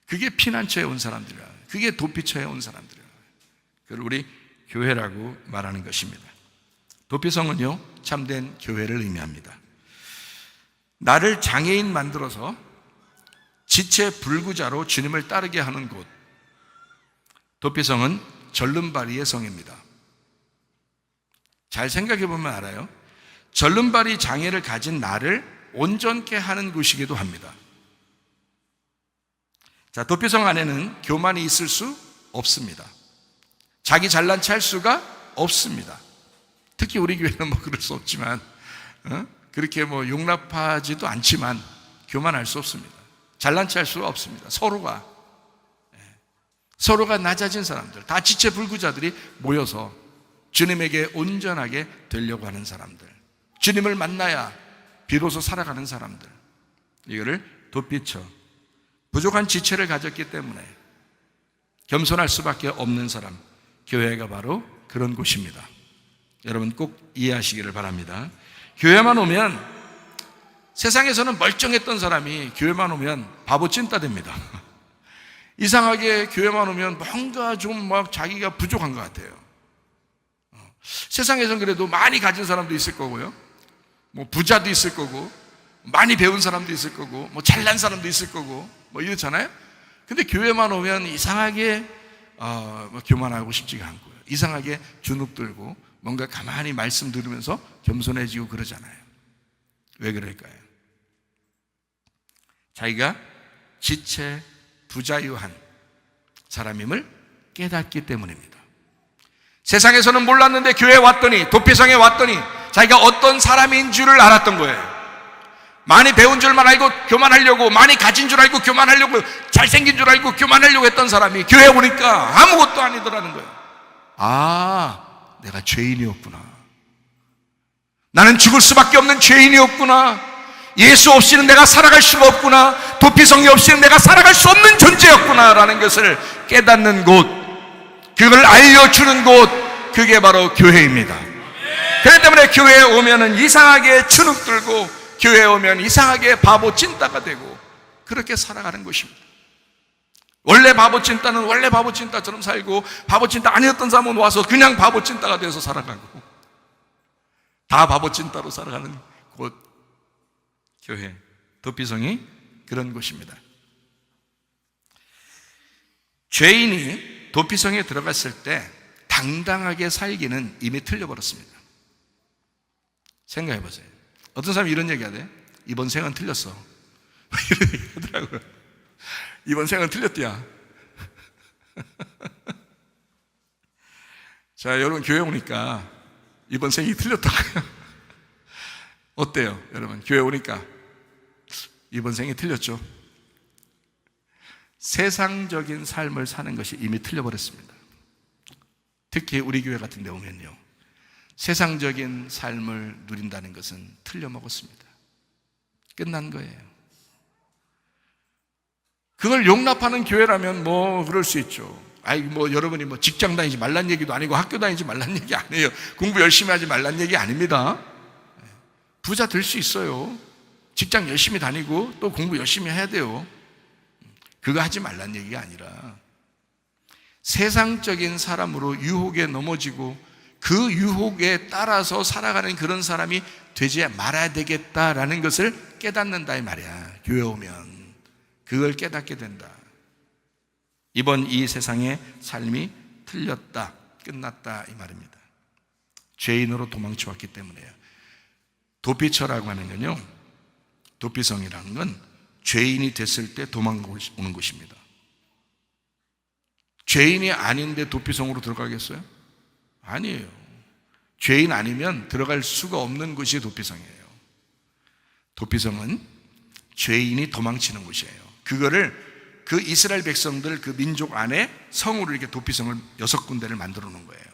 그게 피난처에 온 사람들이라, 그게 도피처에 온 사람들이라. 그걸 우리 교회라고 말하는 것입니다. 도피성은요, 참된 교회를 의미합니다. 나를 장애인 만들어서 지체불구자로 주님을 따르게 하는 곳, 도피성은 절름발이의 성입니다. 잘 생각해 보면 알아요. 절름발이 장애를 가진 나를 온전케 하는 곳이기도 합니다. 자, 도피성 안에는 교만이 있을 수 없습니다. 자기 잘난 체 할 수가 없습니다. 특히 우리 교회는 뭐 그럴 수 없지만, 그렇게 뭐 용납하지도 않지만 교만할 수 없습니다. 잘난 체 할 수가 없습니다. 서로가 낮아진 사람들, 다 지체불구자들이 모여서 주님에게 온전하게 되려고 하는 사람들, 주님을 만나야 비로소 살아가는 사람들, 이거를 도피처, 부족한 지체를 가졌기 때문에 겸손할 수밖에 없는 사람, 교회가 바로 그런 곳입니다. 여러분 꼭 이해하시기를 바랍니다. 교회만 오면, 세상에서는 멀쩡했던 사람이 교회만 오면 바보 찐따 됩니다. 이상하게 교회만 오면 뭔가 좀 막 자기가 부족한 것 같아요. 세상에서는 그래도 많이 가진 사람도 있을 거고요, 뭐 부자도 있을 거고, 많이 배운 사람도 있을 거고, 뭐 잘난 사람도 있을 거고, 뭐 이렇잖아요. 근데 교회만 오면 이상하게 뭐 교만하고 싶지가 않고요, 이상하게 주눅 들고 뭔가 가만히 말씀 들으면서 겸손해지고 그러잖아요. 왜 그럴까요? 자기가 지체 부자유한 사람임을 깨닫기 때문입니다. 세상에서는 몰랐는데 교회에 왔더니, 도피성에 왔더니 자기가 어떤 사람인 줄을 알았던 거예요. 많이 배운 줄만 알고 교만하려고, 많이 가진 줄 알고 교만하려고, 잘생긴 줄 알고 교만하려고 했던 사람이 교회에 오니까 아무것도 아니더라는 거예요. 아, 내가 죄인이었구나. 나는 죽을 수밖에 없는 죄인이었구나. 예수 없이는 내가 살아갈 수가 없구나. 도피성이 없이는 내가 살아갈 수 없는 존재였구나 라는 것을 깨닫는 곳, 그걸 알려주는 곳, 그게 바로 교회입니다. 그렇기 때문에 교회에 오면은 이상하게 주눅 들고, 교회에 오면 이상하게 바보 찐따가 되고 그렇게 살아가는 것입니다. 원래 바보 찐따는 원래 바보 찐따처럼 살고, 바보 찐따 아니었던 사람은 와서 그냥 바보 찐따가 되어서 살아가고, 다 바보 찐따로 살아가는 곳, 교회, 도피성이 그런 곳입니다. 죄인이 도피성에 들어갔을 때 당당하게 살기는 이미 틀려버렸습니다. 생각해 보세요. 어떤 사람이 이런 얘기 하대. 이번 생은 틀렸어. 이런 얘기 하더라고요. 이번 생은 틀렸대야. 자, 여러분 교회 오니까 이번 생이 틀렸다고요. 어때요? 여러분 교회 오니까 이번 생이 틀렸죠? 세상적인 삶을 사는 것이 이미 틀려버렸습니다. 특히 우리 교회 같은 데 오면요, 세상적인 삶을 누린다는 것은 틀려먹었습니다. 끝난 거예요. 그걸 용납하는 교회라면 뭐 그럴 수 있죠. 아이 뭐 여러분이 뭐 직장 다니지 말란 얘기도 아니고 학교 다니지 말란 얘기 아니에요. 공부 열심히 하지 말란 얘기 아닙니다. 부자 될 수 있어요. 직장 열심히 다니고 또 공부 열심히 해야 돼요. 그거 하지 말란 얘기가 아니라, 세상적인 사람으로 유혹에 넘어지고 그 유혹에 따라서 살아가는 그런 사람이 되지 말아야 되겠다라는 것을 깨닫는다 이 말이야. 교회 오면 그걸 깨닫게 된다. 이번 이 세상의 삶이 틀렸다, 끝났다 이 말입니다. 죄인으로 도망쳐 왔기 때문에요. 도피처라고 하는 건요, 도피성이라는 건 죄인이 됐을 때 도망오는 곳입니다. 죄인이 아닌데 도피성으로 들어가겠어요? 아니에요. 죄인 아니면 들어갈 수가 없는 곳이 도피성이에요. 도피성은 죄인이 도망치는 곳이에요. 그거를 그 이스라엘 백성들 그 민족 안에 성으로 이렇게 도피성을 6군데를 만들어 놓은 거예요.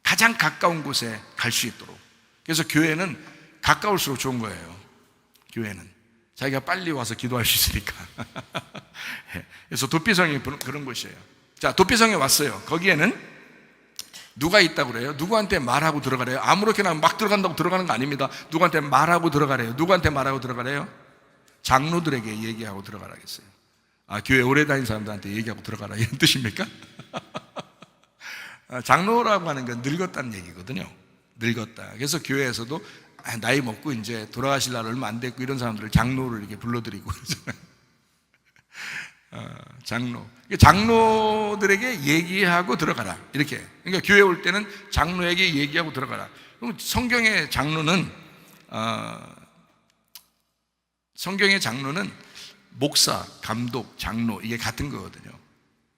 가장 가까운 곳에 갈 수 있도록. 그래서 교회는 가까울수록 좋은 거예요. 교회는 자기가 빨리 와서 기도할 수 있으니까. 그래서 도피성이 그런 곳이에요. 자, 도피성에 왔어요. 거기에는 누가 있다고 그래요? 누구한테 말하고 들어가래요? 아무렇게나 막 들어간다고 들어가는 거 아닙니다. 누구한테 말하고 들어가래요? 누구한테 말하고 들어가래요? 장로들에게 얘기하고 들어가라겠어요. 아, 교회 오래 다닌 사람들한테 얘기하고 들어가라 이런 뜻입니까? 장로라고 하는 건 늙었다는 얘기거든요. 늙었다. 그래서 교회에서도 나이 먹고 이제 돌아가실 날 얼마 안 됐고 이런 사람들을 장로를 이렇게 불러드리고 그러잖아요. 장로. 장로들에게 얘기하고 들어가라. 이렇게. 그러니까 교회 올 때는 장로에게 얘기하고 들어가라. 그럼 성경의 장로는 목사, 감독, 장로 이게 같은 거거든요.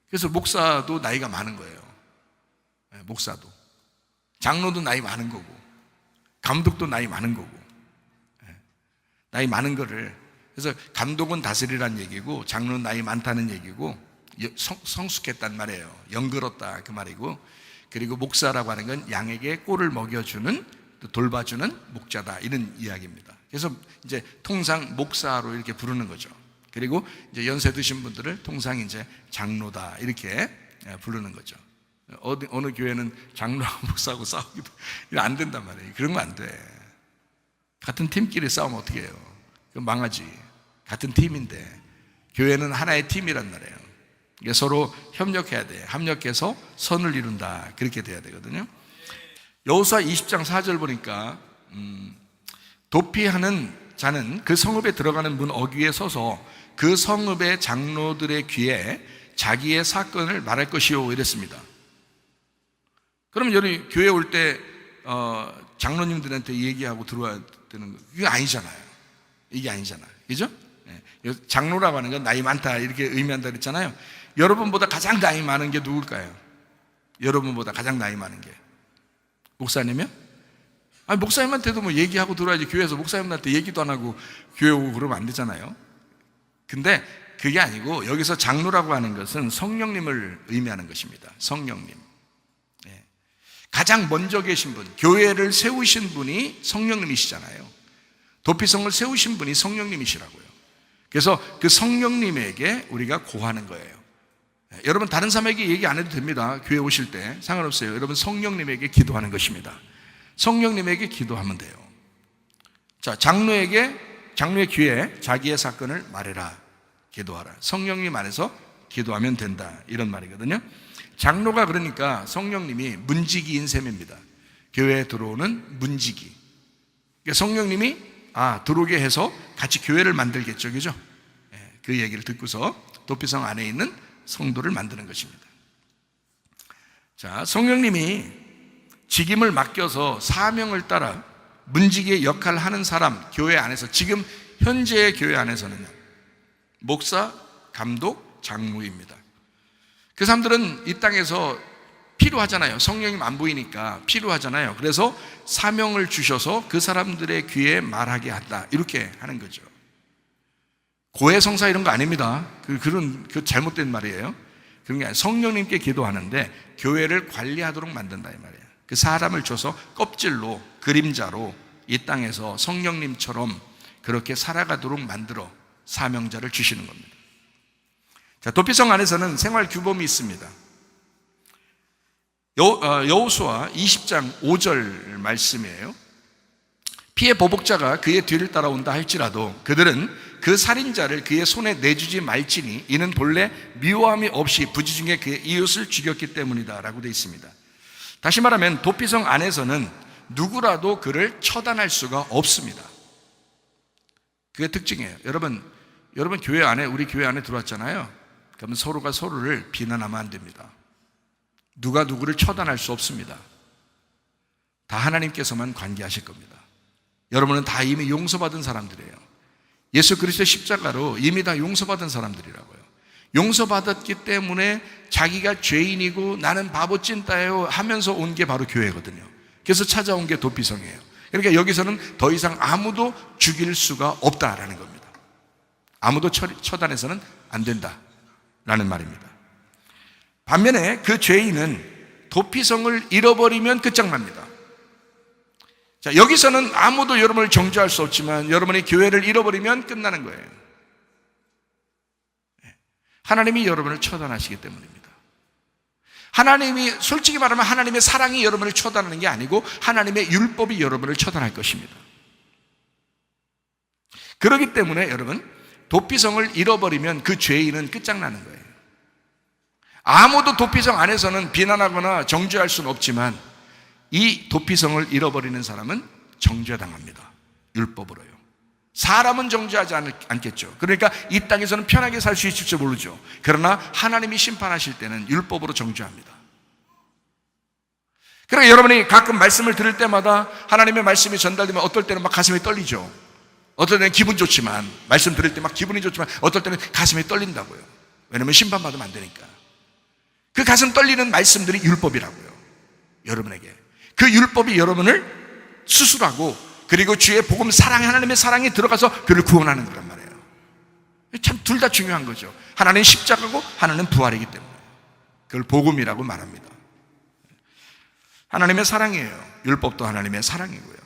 그래서 목사도 나이가 많은 거예요. 목사도. 장로도 나이 많은 거고, 감독도 나이 많은 거고. 나이 많은 거를. 그래서 감독은 다스리라는 얘기고, 장로는 나이 많다는 얘기고, 성숙했단 말이에요. 영글었다 그 말이고, 그리고 목사라고 하는 건 양에게 꼴을 먹여주는, 또 돌봐주는 목자다 이런 이야기입니다. 그래서 이제 통상 목사로 이렇게 부르는 거죠. 그리고 이제 연세 드신 분들을 통상 이제 장로다 이렇게 부르는 거죠. 어느 교회는 장로하고 목사하고 싸우기도 안 된단 말이에요. 그런 거 안 돼. 같은 팀끼리 싸우면 어떻게 해요? 그럼 망하지. 같은 팀인데 교회는 하나의 팀이란 말이에요. 그러니까 서로 협력해야 돼. 합력해서 선을 이룬다. 그렇게 돼야 되거든요. 여호수아 20장 4절 보니까 도피하는 자는 그 성읍에 들어가는 문 어귀에 서서 그 성읍의 장로들의 귀에 자기의 사건을 말할 것이요 이랬습니다. 그럼 여기 교회 올 때 장로님들한테 얘기하고 들어와야 되는 거 이게 아니잖아요. 이게 아니잖아요. 그죠? 장로라고 하는 건 나이 많다 이렇게 의미한다 그랬잖아요. 여러분보다 가장 나이 많은 게 누굴까요? 여러분보다 가장 나이 많은 게 목사님이요? 아니 목사님한테도 뭐 얘기하고 들어야지. 교회에서 목사님한테 얘기도 안 하고 교회 오고 그러면 안 되잖아요. 근데 그게 아니고 여기서 장로라고 하는 것은 성령님을 의미하는 것입니다. 성령님. 가장 먼저 계신 분, 교회를 세우신 분이 성령님이시잖아요. 도피성을 세우신 분이 성령님이시라고요. 그래서 그 성령님에게 우리가 고하는 거예요. 여러분 다른 사람에게 얘기 안 해도 됩니다. 교회 오실 때 상관없어요. 여러분 성령님에게 기도하는 것입니다. 성령님에게 기도하면 돼요. 자, 장로의 귀에 자기의 사건을 말해라. 기도하라. 성령님 안에서 기도하면 된다. 이런 말이거든요. 장로가 그러니까 성령님이 문지기인 셈입니다. 교회에 들어오는 문지기. 그러니까 성령님이 들어오게 해서 같이 교회를 만들겠죠. 그죠? 그 얘기를 듣고서 도피성 안에 있는 성도를 만드는 것입니다. 자, 성령님이 직임을 맡겨서 사명을 따라 문지기의 역할을 하는 사람, 교회 안에서 지금 현재의 교회 안에서는요, 목사, 감독, 장로입니다. 그 사람들은 이 땅에서 필요하잖아요. 성령님 안 보이니까 필요하잖아요. 그래서 사명을 주셔서 그 사람들의 귀에 말하게 한다. 이렇게 하는 거죠. 고해성사 이런 거 아닙니다. 그 잘못된 말이에요. 그런 게 아니라 성령님께 기도하는데 교회를 관리하도록 만든다 이 말이에요. 그 사람을 줘서 껍질로 그림자로 이 땅에서 성령님처럼 그렇게 살아가도록 만들어 사명자를 주시는 겁니다. 자, 도피성 안에서는 생활 규범이 있습니다. 여호수아 20장 5절 말씀이에요. 피해 보복자가 그의 뒤를 따라온다 할지라도 그들은 그 살인자를 그의 손에 내주지 말지니 이는 본래 미워함이 없이 부지중에 그의 이웃을 죽였기 때문이다 라고 되어 있습니다. 다시 말하면 도피성 안에서는 누구라도 그를 처단할 수가 없습니다. 그게 특징이에요. 여러분 교회 안에, 우리 교회 안에 들어왔잖아요. 그러면 서로가 서로를 비난하면 안 됩니다. 누가 누구를 처단할 수 없습니다. 다 하나님께서만 관계하실 겁니다. 여러분은 다 이미 용서받은 사람들이에요. 예수 그리스도의 십자가로 이미 다 용서받은 사람들이라고요. 용서받았기 때문에 자기가 죄인이고 나는 바보 찐따예요 하면서 온 게 바로 교회거든요. 그래서 찾아온 게 도피성이에요. 그러니까 여기서는 더 이상 아무도 죽일 수가 없다라는 겁니다. 아무도 처단해서는 안 된다라는 말입니다. 반면에 그 죄인은 도피성을 잃어버리면 끝장납니다. 자, 여기서는 아무도 여러분을 정죄할 수 없지만 여러분이 교회를 잃어버리면 끝나는 거예요. 하나님이 여러분을 처단하시기 때문입니다. 하나님이, 솔직히 말하면 하나님의 사랑이 여러분을 처단하는 게 아니고 하나님의 율법이 여러분을 처단할 것입니다. 그렇기 때문에 여러분, 도피성을 잃어버리면 그 죄인은 끝장나는 거예요. 아무도 도피성 안에서는 비난하거나 정죄할 수는 없지만 이 도피성을 잃어버리는 사람은 정죄당합니다. 율법으로요. 사람은 정죄하지 않겠죠. 그러니까 이 땅에서는 편하게 살 수 있을지 모르죠. 그러나 하나님이 심판하실 때는 율법으로 정죄합니다. 그러니까 여러분이 가끔 말씀을 들을 때마다 하나님의 말씀이 전달되면 어떨 때는 막 가슴이 떨리죠. 어떨 때는 기분 좋지만, 말씀 들을 때 막 기분이 좋지만 어떨 때는 가슴이 떨린다고요. 왜냐하면 심판받으면 안 되니까. 그 가슴 떨리는 말씀들이 율법이라고요. 여러분에게 그 율법이 여러분을 수술하고, 그리고 주의 복음, 사랑, 하나님의 사랑이 들어가서 그를 구원하는 거란 말이에요. 참 둘 다 중요한 거죠. 하나는 십자가고 하나는 부활이기 때문에 그걸 복음이라고 말합니다. 하나님의 사랑이에요. 율법도 하나님의 사랑이고요.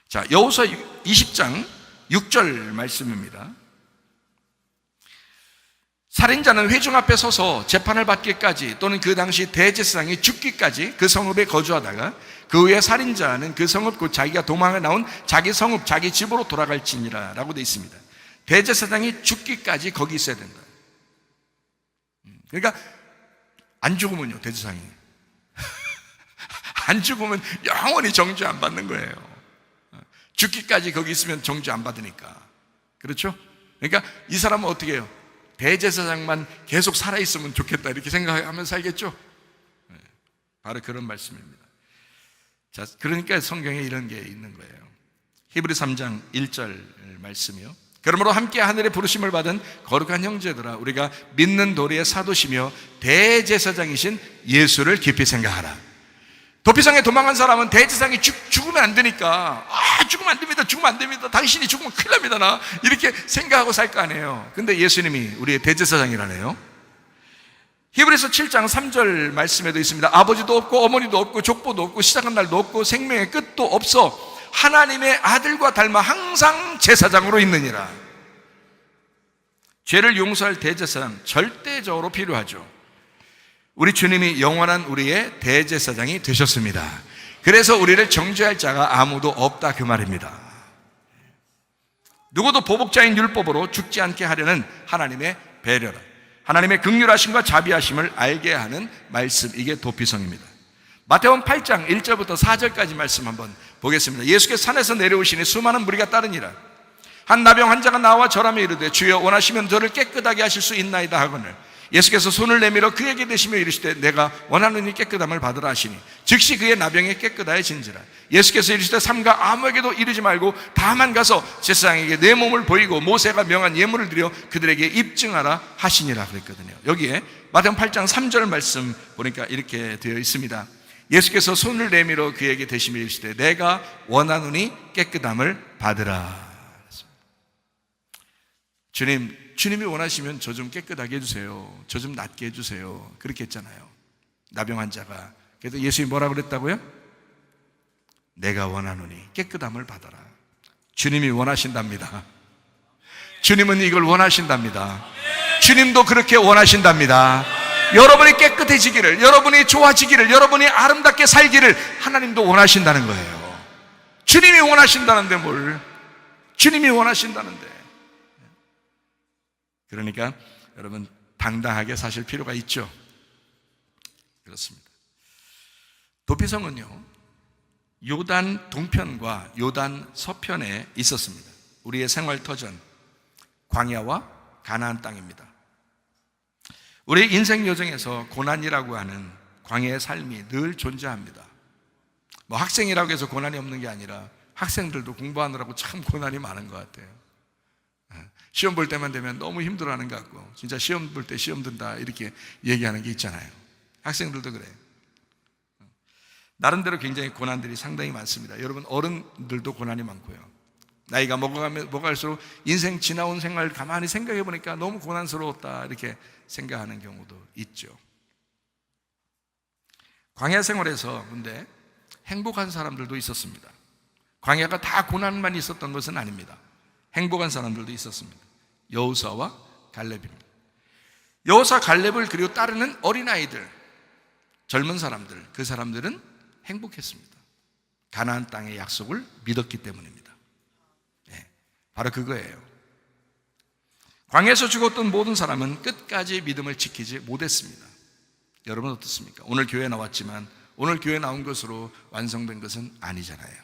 자, 여호수아 20장 6절 말씀입니다. 살인자는 회중 앞에 서서 재판을 받기까지, 또는 그 당시 대제사장이 죽기까지 그 성읍에 거주하다가 그 후에 살인자는 그 성읍, 곧 자기가 도망해 나온 자기 성읍, 자기 집으로 돌아갈지니라 라고 되어 있습니다. 대제사장이 죽기까지 거기 있어야 된다. 그러니까 안 죽으면요, 대제사장이 안 죽으면 영원히 정죄 안 받는 거예요. 죽기까지 거기 있으면 정죄 안 받으니까. 그렇죠? 그러니까 이 사람은 어떻게 해요? 대제사장만 계속 살아있으면 좋겠다 이렇게 생각하면 살겠죠? 바로 그런 말씀입니다. 자, 그러니까 성경에 이런 게 있는 거예요. 히브리 3장 1절 말씀이요. 그러므로 함께 하늘의 부르심을 받은 거룩한 형제들아, 우리가 믿는 도리의 사도시며 대제사장이신 예수를 깊이 생각하라. 도피성에 도망간 사람은 대제사장이 죽으면 안 되니까, 죽으면 안 됩니다, 죽으면 안 됩니다, 당신이 죽으면 큰일 납니다, 나 이렇게 생각하고 살 거 아니에요. 근데 예수님이 우리의 대제사장이라네요. 히브리서 7장 3절 말씀에도 있습니다. 아버지도 없고 어머니도 없고 족보도 없고 시작한 날도 없고 생명의 끝도 없어 하나님의 아들과 닮아 항상 제사장으로 있느니라. 죄를 용서할 대제사장 절대적으로 필요하죠. 우리 주님이 영원한 우리의 대제사장이 되셨습니다. 그래서 우리를 정죄할 자가 아무도 없다, 그 말입니다. 누구도 보복자인 율법으로 죽지 않게 하려는 하나님의 배려라, 하나님의 긍휼하심과 자비하심을 알게 하는 말씀, 이게 도피성입니다. 마태복음 8장 1절부터 4절까지 말씀 한번 보겠습니다. 예수께서 산에서 내려오시니 수많은 무리가 따르니라. 한 나병 환자가 나와 절하며 이르되 주여 원하시면 저를 깨끗하게 하실 수 있나이다 하거늘 예수께서 손을 내밀어 그에게 대시며 이르시되 내가 원하노니 깨끗함을 받으라 하시니 즉시 그의 나병이 깨끗하여진지라. 예수께서 이르시되 삼가 아무에게도 이르지 말고 다만 가서 제사장에게 내 몸을 보이고 모세가 명한 예물을 드려 그들에게 입증하라 하시니라 그랬거든요. 여기에 마태복음 8장 3절 말씀 보니까 이렇게 되어 있습니다. 예수께서 손을 내밀어 그에게 대시며 이르시되 내가 원하노니 깨끗함을 받으라. 주님이 원하시면 저 좀 깨끗하게 해주세요, 저 좀 낫게 해주세요, 그렇게 했잖아요, 나병 환자가. 그래서 예수님이 뭐라고 그랬다고요? 내가 원하노니 깨끗함을 받아라. 주님이 원하신답니다. 주님은 이걸 원하신답니다. 주님도 그렇게 원하신답니다. 여러분이 깨끗해지기를, 여러분이 좋아지기를, 여러분이 아름답게 살기를 하나님도 원하신다는 거예요. 주님이 원하신다는데 뭘, 주님이 원하신다는데. 그러니까 여러분 당당하게 사실 필요가 있죠. 그렇습니다. 도피성은요, 요단 동편과 요단 서편에 있었습니다. 우리의 생활 터전, 광야와 가나안 땅입니다. 우리 인생 여정에서 고난이라고 하는 광야의 삶이 늘 존재합니다. 뭐 학생이라고 해서 고난이 없는 게 아니라 학생들도 공부하느라고 참 고난이 많은 것 같아요. 시험 볼 때만 되면 너무 힘들어하는 것 같고, 진짜 시험 볼 때 시험 든다 이렇게 얘기하는 게 있잖아요. 학생들도 그래요. 나름대로 굉장히 고난들이 상당히 많습니다. 여러분 어른들도 고난이 많고요. 나이가 먹어갈수록 인생 지나온 생활 가만히 생각해 보니까 너무 고난스러웠다 이렇게 생각하는 경우도 있죠. 광야 생활에서 근데 행복한 사람들도 있었습니다. 광야가 다 고난만 있었던 것은 아닙니다. 행복한 사람들도 있었습니다. 여호수아와 갈렙입니다. 여호수아 갈렙을 그리고 따르는 어린아이들, 젊은 사람들, 그 사람들은 행복했습니다. 가나안 땅의 약속을 믿었기 때문입니다. 네, 바로 그거예요. 광야에서 죽었던 모든 사람은 끝까지 믿음을 지키지 못했습니다. 여러분 어떻습니까? 오늘 교회에 나왔지만 오늘 교회에 나온 것으로 완성된 것은 아니잖아요.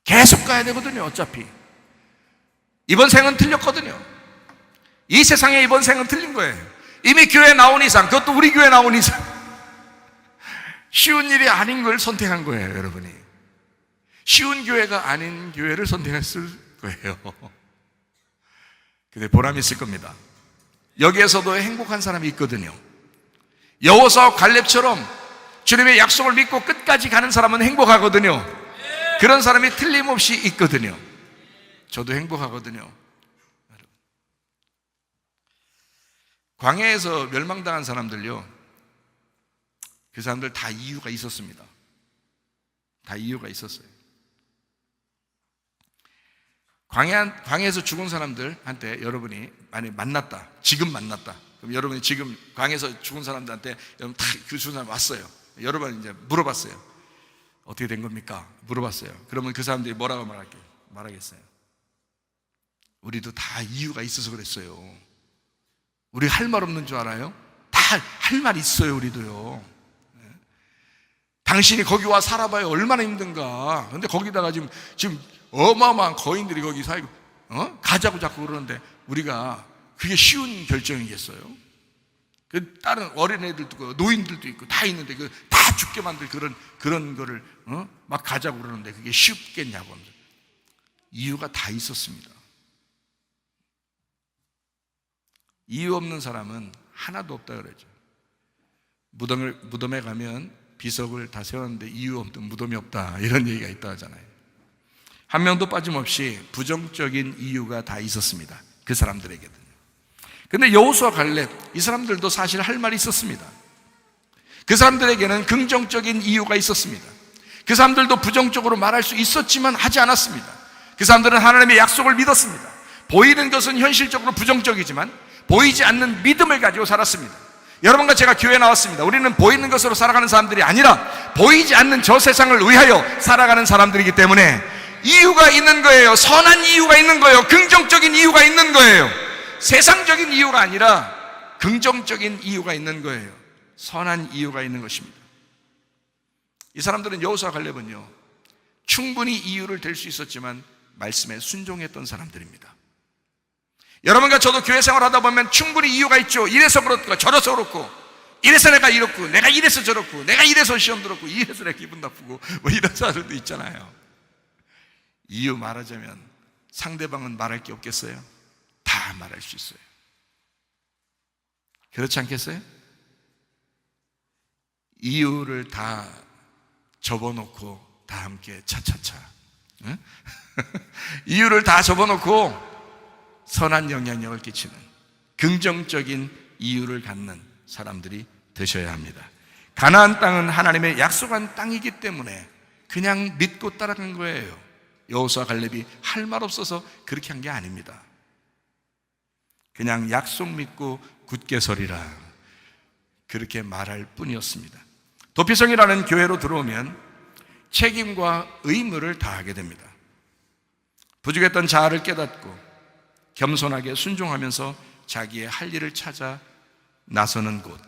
계속 가야 되거든요. 어차피 이번 생은 틀렸거든요. 이 세상에 이번 생은 틀린 거예요. 이미 교회에 나온 이상, 그것도 우리 교회에 나온 이상 쉬운 일이 아닌 걸 선택한 거예요. 여러분이 쉬운 교회가 아닌 교회를 선택했을 거예요. 근데 보람이 있을 겁니다. 여기에서도 행복한 사람이 있거든요. 여호수아와 갈렙처럼 주님의 약속을 믿고 끝까지 가는 사람은 행복하거든요. 그런 사람이 틀림없이 있거든요. 저도 행복하거든요. 광야에서 멸망당한 사람들요, 그 사람들 다 이유가 있었습니다. 다 이유가 있었어요. 광야에서 죽은 사람들한테 여러분이 만약 만났다, 지금 만났다, 그럼 여러분이 지금 광야에서 죽은 사람들한테 여러분 다 그 죽은 사람 왔어요. 여러분 이제 물어봤어요. 어떻게 된 겁니까? 물어봤어요. 그러면 그 사람들이 뭐라고 말하겠어요? 우리도 다 이유가 있어서 그랬어요. 우리 할 말 없는 줄 알아요? 다 할 말 있어요. 우리도요. 당신이 거기 와 살아봐야 얼마나 힘든가. 근데 거기다가 지금 어마어마한 거인들이 거기 살고 가자고 자꾸 그러는데 우리가 그게 쉬운 결정이겠어요? 그 다른 어린애들도 있고 노인들도 있고 다 있는데 그 다 죽게 만들 그런 거를 막 가자고 그러는데 그게 쉽겠냐고. 이유가 다 있었습니다. 이유 없는 사람은 하나도 없다 그러죠. 무덤에 가면 비석을 다 세웠는데 이유 없는 무덤이 없다, 이런 얘기가 있다 하잖아요. 한 명도 빠짐없이 부정적인 이유가 다 있었습니다. 그 사람들에게는요. 근데 여호수아 갈렙, 이 사람들도 사실 할 말이 있었습니다. 그 사람들에게는 긍정적인 이유가 있었습니다. 그 사람들도 부정적으로 말할 수 있었지만 하지 않았습니다. 그 사람들은 하나님의 약속을 믿었습니다. 보이는 것은 현실적으로 부정적이지만 보이지 않는 믿음을 가지고 살았습니다. 여러분과 제가 교회에 나왔습니다. 우리는 보이는 것으로 살아가는 사람들이 아니라 보이지 않는 저 세상을 위하여 살아가는 사람들이기 때문에 이유가 있는 거예요. 선한 이유가 있는 거예요. 긍정적인 이유가 있는 거예요. 세상적인 이유가 아니라 긍정적인 이유가 있는 거예요. 선한 이유가 있는 것입니다. 이 사람들은 여호수아 갈렙은요, 충분히 이유를 댈 수 있었지만 말씀에 순종했던 사람들입니다. 여러분과 저도 교회 생활하다 보면 충분히 이유가 있죠. 이래서 그렇고 저래서 그렇고, 이래서 내가 이렇고, 내가 이래서 저렇고, 내가 이래서 시험 들었고, 이래서 내가 기분 나쁘고, 뭐 이런 사람들도 있잖아요. 이유 말하자면 상대방은 말할 게 없겠어요? 다 말할 수 있어요. 그렇지 않겠어요? 이유를 다 접어놓고 다 함께 차차차, 응? 이유를 다 접어놓고 선한 영향력을 끼치는 긍정적인 이유를 갖는 사람들이 되셔야 합니다. 가나안 땅은 하나님의 약속한 땅이기 때문에 그냥 믿고 따라간 거예요. 여호수아 갈렙이 할 말 없어서 그렇게 한 게 아닙니다. 그냥 약속 믿고 굳게 서리라, 그렇게 말할 뿐이었습니다. 도피성이라는 교회로 들어오면 책임과 의무를 다하게 됩니다. 부족했던 자아를 깨닫고 겸손하게 순종하면서 자기의 할 일을 찾아 나서는 곳,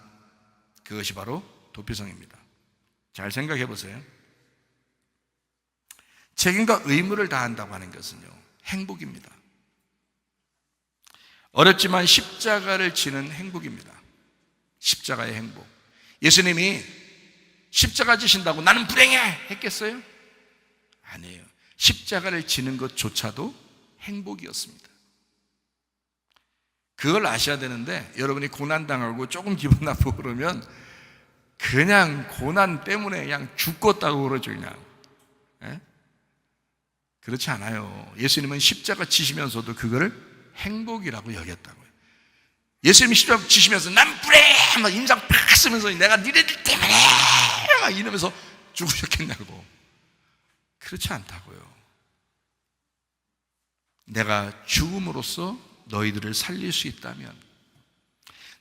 그것이 바로 도피성입니다. 잘 생각해 보세요. 책임과 의무를 다한다고 하는 것은요, 행복입니다. 어렵지만 십자가를 지는 행복입니다. 십자가의 행복. 예수님이 십자가 지신다고 나는 불행해 했겠어요? 아니에요. 십자가를 지는 것조차도 행복이었습니다. 그걸 아셔야 되는데, 여러분이 고난당하고 조금 기분 나쁘고 그러면 그냥 고난 때문에 그냥 죽겠다고 그러죠. 그냥. 예? 그렇지 않아요. 예수님은 십자가 지시면서도 그거를 행복이라고 여겼다고요. 예수님이 십자가 지시면서 난 불행해 막 인상 팍 쓰면서 내가 니네들 때문에 막 이러면서 죽으셨겠냐고. 그렇지 않다고요. 내가 죽음으로써 너희들을 살릴 수 있다면,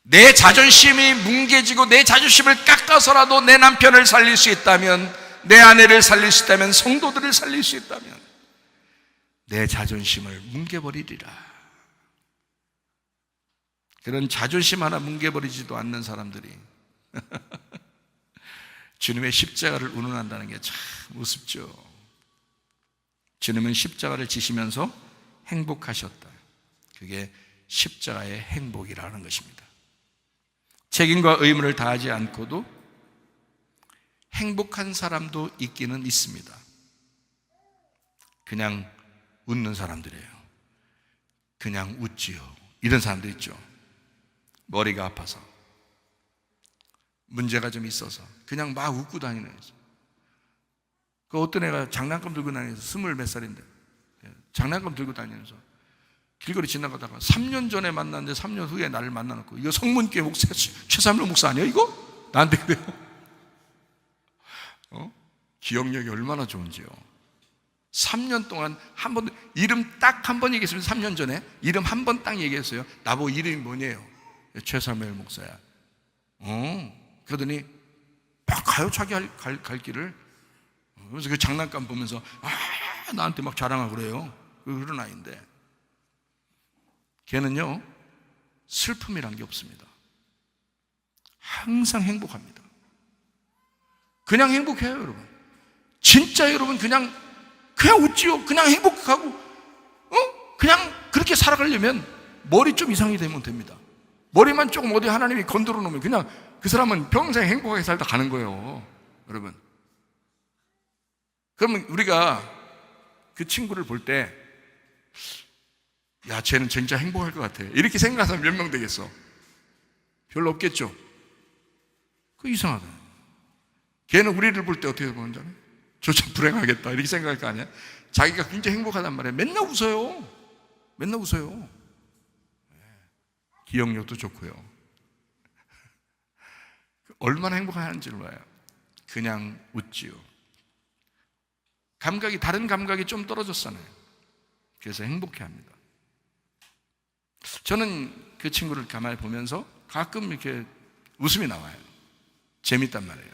내 자존심이 뭉개지고 내 자존심을 깎아서라도 내 남편을 살릴 수 있다면, 내 아내를 살릴 수 있다면, 성도들을 살릴 수 있다면 내 자존심을 뭉개버리리라. 그런 자존심 하나 뭉개버리지도 않는 사람들이 주님의 십자가를 운운한다는 게 참 우습죠. 주님은 십자가를 지시면서 행복하셨다. 그게 십자가의 행복이라는 것입니다. 책임과 의무를 다하지 않고도 행복한 사람도 있기는 있습니다. 그냥 웃는 사람들이에요. 그냥 웃지요. 이런 사람도 있죠. 머리가 아파서, 문제가 좀 있어서 그냥 막 웃고 다니는 거죠. 그 어떤 애가 장난감 들고 다니면서 20 몇 살인데 장난감 들고 다니면서 길거리 지나가다가 3년 전에 만났는데 3년 후에 나를 만나놓고, 이거 성문교회 목사 최삼일 목사 아니에요 이거? 나한테 그래요. 기억력이 얼마나 좋은지요. 3년 동안 한 번, 이름 딱 한 번 얘기했으면 3년 전에 이름 한 번 딱 얘기했어요. 나보고 이름이 뭐냐요? 최삼일 목사야. 그러더니 막 가요. 자기 갈 길을. 그래서 그 장난감 보면서 나한테 막 자랑하고 그래요. 그런 아이인데 걔는요 슬픔이란 게 없습니다. 항상 행복합니다. 그냥 행복해요 여러분. 진짜 여러분 그냥 웃지요. 그냥 행복하고 그냥 그렇게 살아가려면 머리 좀 이상이 되면 됩니다. 머리만 조금 어디 하나님이 건드려 놓으면 그냥 그 사람은 평생 행복하게 살다 가는 거예요 여러분. 그러면 우리가 그 친구를 볼 때 야 쟤는 진짜 행복할 것 같아 이렇게 생각하는 사람 몇 명 되겠어? 별로 없겠죠. 그 이상하다. 걔는 우리를 볼 때 어떻게 보는 줄 알아요? 저 참 불행하겠다 이렇게 생각할 거 아니야? 자기가 굉장히 행복하단 말이에요. 맨날 웃어요. 맨날 웃어요. 기억력도 좋고요. 얼마나 행복한지를 봐요. 그냥 웃지요. 감각이, 다른 감각이 좀 떨어졌잖아요. 그래서 행복해합니다. 저는 그 친구를 가만히 보면서 가끔 이렇게 웃음이 나와요. 재밌단 말이에요.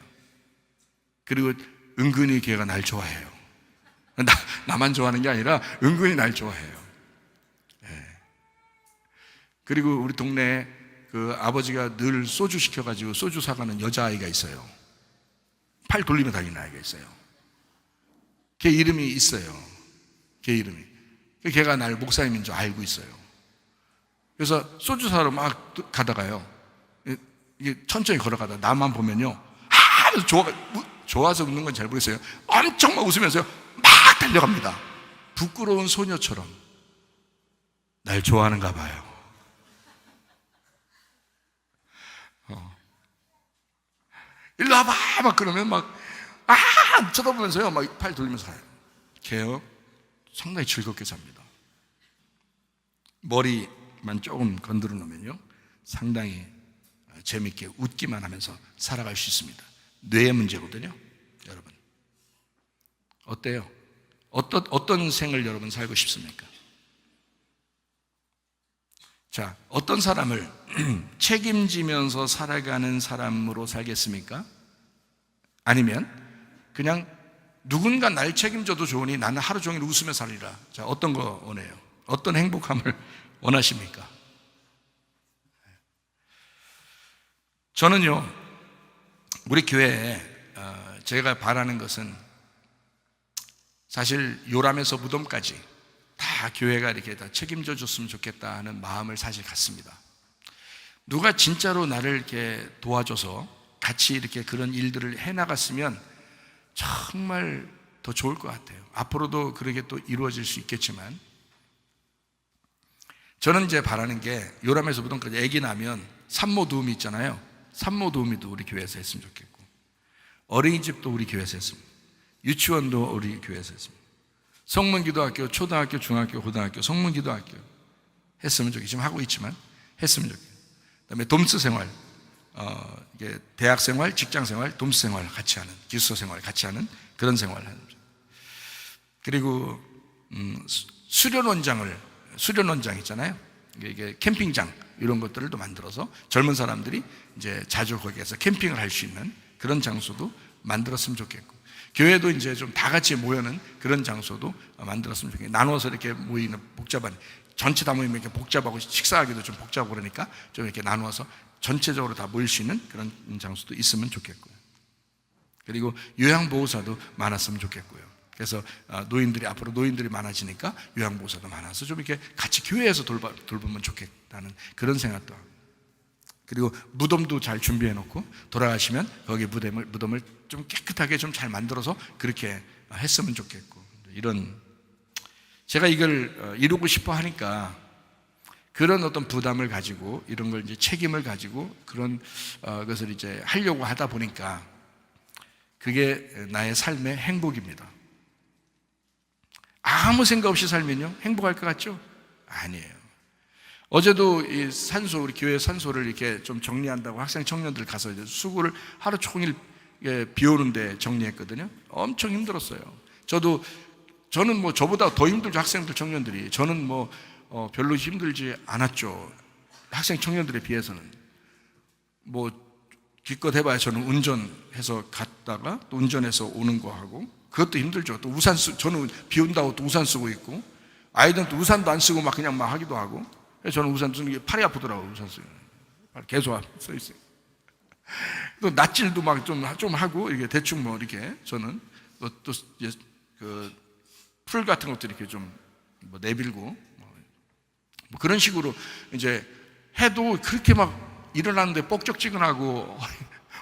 그리고 은근히 걔가 날 좋아해요. 나만 좋아하는 게 아니라 은근히 날 좋아해요. 네. 그리고 우리 동네에 그 아버지가 늘 소주 시켜가지고 소주 사가는 여자아이가 있어요. 팔 돌리며 다니는 아이가 있어요. 걔 이름이 있어요. 걔 이름이. 걔가 날 목사님인 줄 알고 있어요. 그래서 소주 사러 막 가다가요. 이게 천천히 걸어가다 나만 보면요. 하면서 좋아서 웃는 건 잘 모르겠어요. 엄청 막 웃으면서요. 막 달려갑니다. 부끄러운 소녀처럼. 날 좋아하는가 봐요. 일로 와봐! 막 그러면 막, 쳐다보면서요. 막 팔 돌리면서 가요. 걔요. 상당히 즐겁게 삽니다. 머리만 조금 건드려 놓으면요. 상당히 재밌게 웃기만 하면서 살아갈 수 있습니다. 뇌의 문제거든요. 여러분. 어때요? 어떤 생을 여러분 살고 싶습니까? 자, 어떤 사람을 책임지면서 살아가는 사람으로 살겠습니까? 아니면 그냥 누군가 날 책임져도 좋으니 나는 하루 종일 웃으며 살리라. 자, 어떤 거 원해요? 어떤 행복함을 원하십니까? 저는요, 우리 교회에 제가 바라는 것은 사실 요람에서 무덤까지 다 교회가 이렇게 다 책임져 줬으면 좋겠다 하는 마음을 사실 갖습니다. 누가 진짜로 나를 이렇게 도와줘서 같이 이렇게 그런 일들을 해나갔으면 정말 더 좋을 것 같아요. 앞으로도 그렇게 또 이루어질 수 있겠지만, 저는 이제 바라는 게 요람에서 무덤까지 아기 나면 산모 도우미 있잖아요. 산모 도우미도 우리 교회에서 했으면 좋겠고, 어린이집도 우리 교회에서 했습니다. 유치원도 우리 교회에서 했습니다. 성문기도학교, 초등학교, 중학교, 고등학교, 성문기도학교 했으면 좋겠고, 지금 하고 있지만 했으면 좋겠고, 그다음에 돔스 생활, 이게 대학 생활, 직장 생활, 돔스 생활 같이 하는, 기숙사 생활 같이 하는 그런 생활을 하는 거죠. 그리고 수련원장 있잖아요. 이게 캠핑장 이런 것들을 또 만들어서 젊은 사람들이 이제 자주 거기에서 캠핑을 할 수 있는 그런 장소도 만들었으면 좋겠고, 교회도 이제 좀 다 같이 모여는 그런 장소도 만들었으면 좋겠고, 나눠서 이렇게 모이는 복잡한 전체 다 모이면 이렇게 복잡하고 식사하기도 좀 복잡하고 그러니까 좀 이렇게 나누어서 전체적으로 다 모일 수 있는 그런 장소도 있으면 좋겠고요. 그리고 요양보호사도 많았으면 좋겠고요. 그래서 노인들이 앞으로 노인들이 많아지니까 요양보호사도 많아서 좀 이렇게 같이 교회에서 돌보면 좋겠다는 그런 생각도 하고, 그리고 무덤도 잘 준비해 놓고 돌아가시면 거기 무덤을 좀 깨끗하게 좀 잘 만들어서 그렇게 했으면 좋겠고, 이런 제가 이걸 이루고 싶어 하니까 그런 어떤 부담을 가지고 이런 걸 이제 책임을 가지고 그런 것을 이제 하려고 하다 보니까 그게 나의 삶의 행복입니다. 아무 생각 없이 살면요 행복할 것 같죠? 아니에요. 어제도 이 산소, 우리 교회 산소를 이렇게 좀 정리한다고 학생 청년들 가서 이제 수고를 하루 종일 비 오는데 정리했거든요. 엄청 힘들었어요. 저는 뭐 저보다 더 힘들죠. 학생들 청년들이. 저는 뭐 별로 힘들지 않았죠. 학생 청년들에 비해서는. 뭐 기껏 해봐야 저는 운전해서 갔다가 또 운전해서 오는 거 하고, 그것도 힘들죠. 또 저는 비 온다고 또 우산 쓰고 있고, 아이들은 또 우산도 안 쓰고 막 그냥 막 하기도 하고. 저는 우산 쓰는 게 팔이 아프더라고요. 우산 쓰는 계속 써 있어요. 또 낯질도 막 좀 하고 이게 대충 뭐 이렇게 저는 또 그 풀 같은 것도 이렇게 좀 뭐 내밀고 뭐 그런 식으로 이제 해도 그렇게 막 일어나는데 뻑적지근하고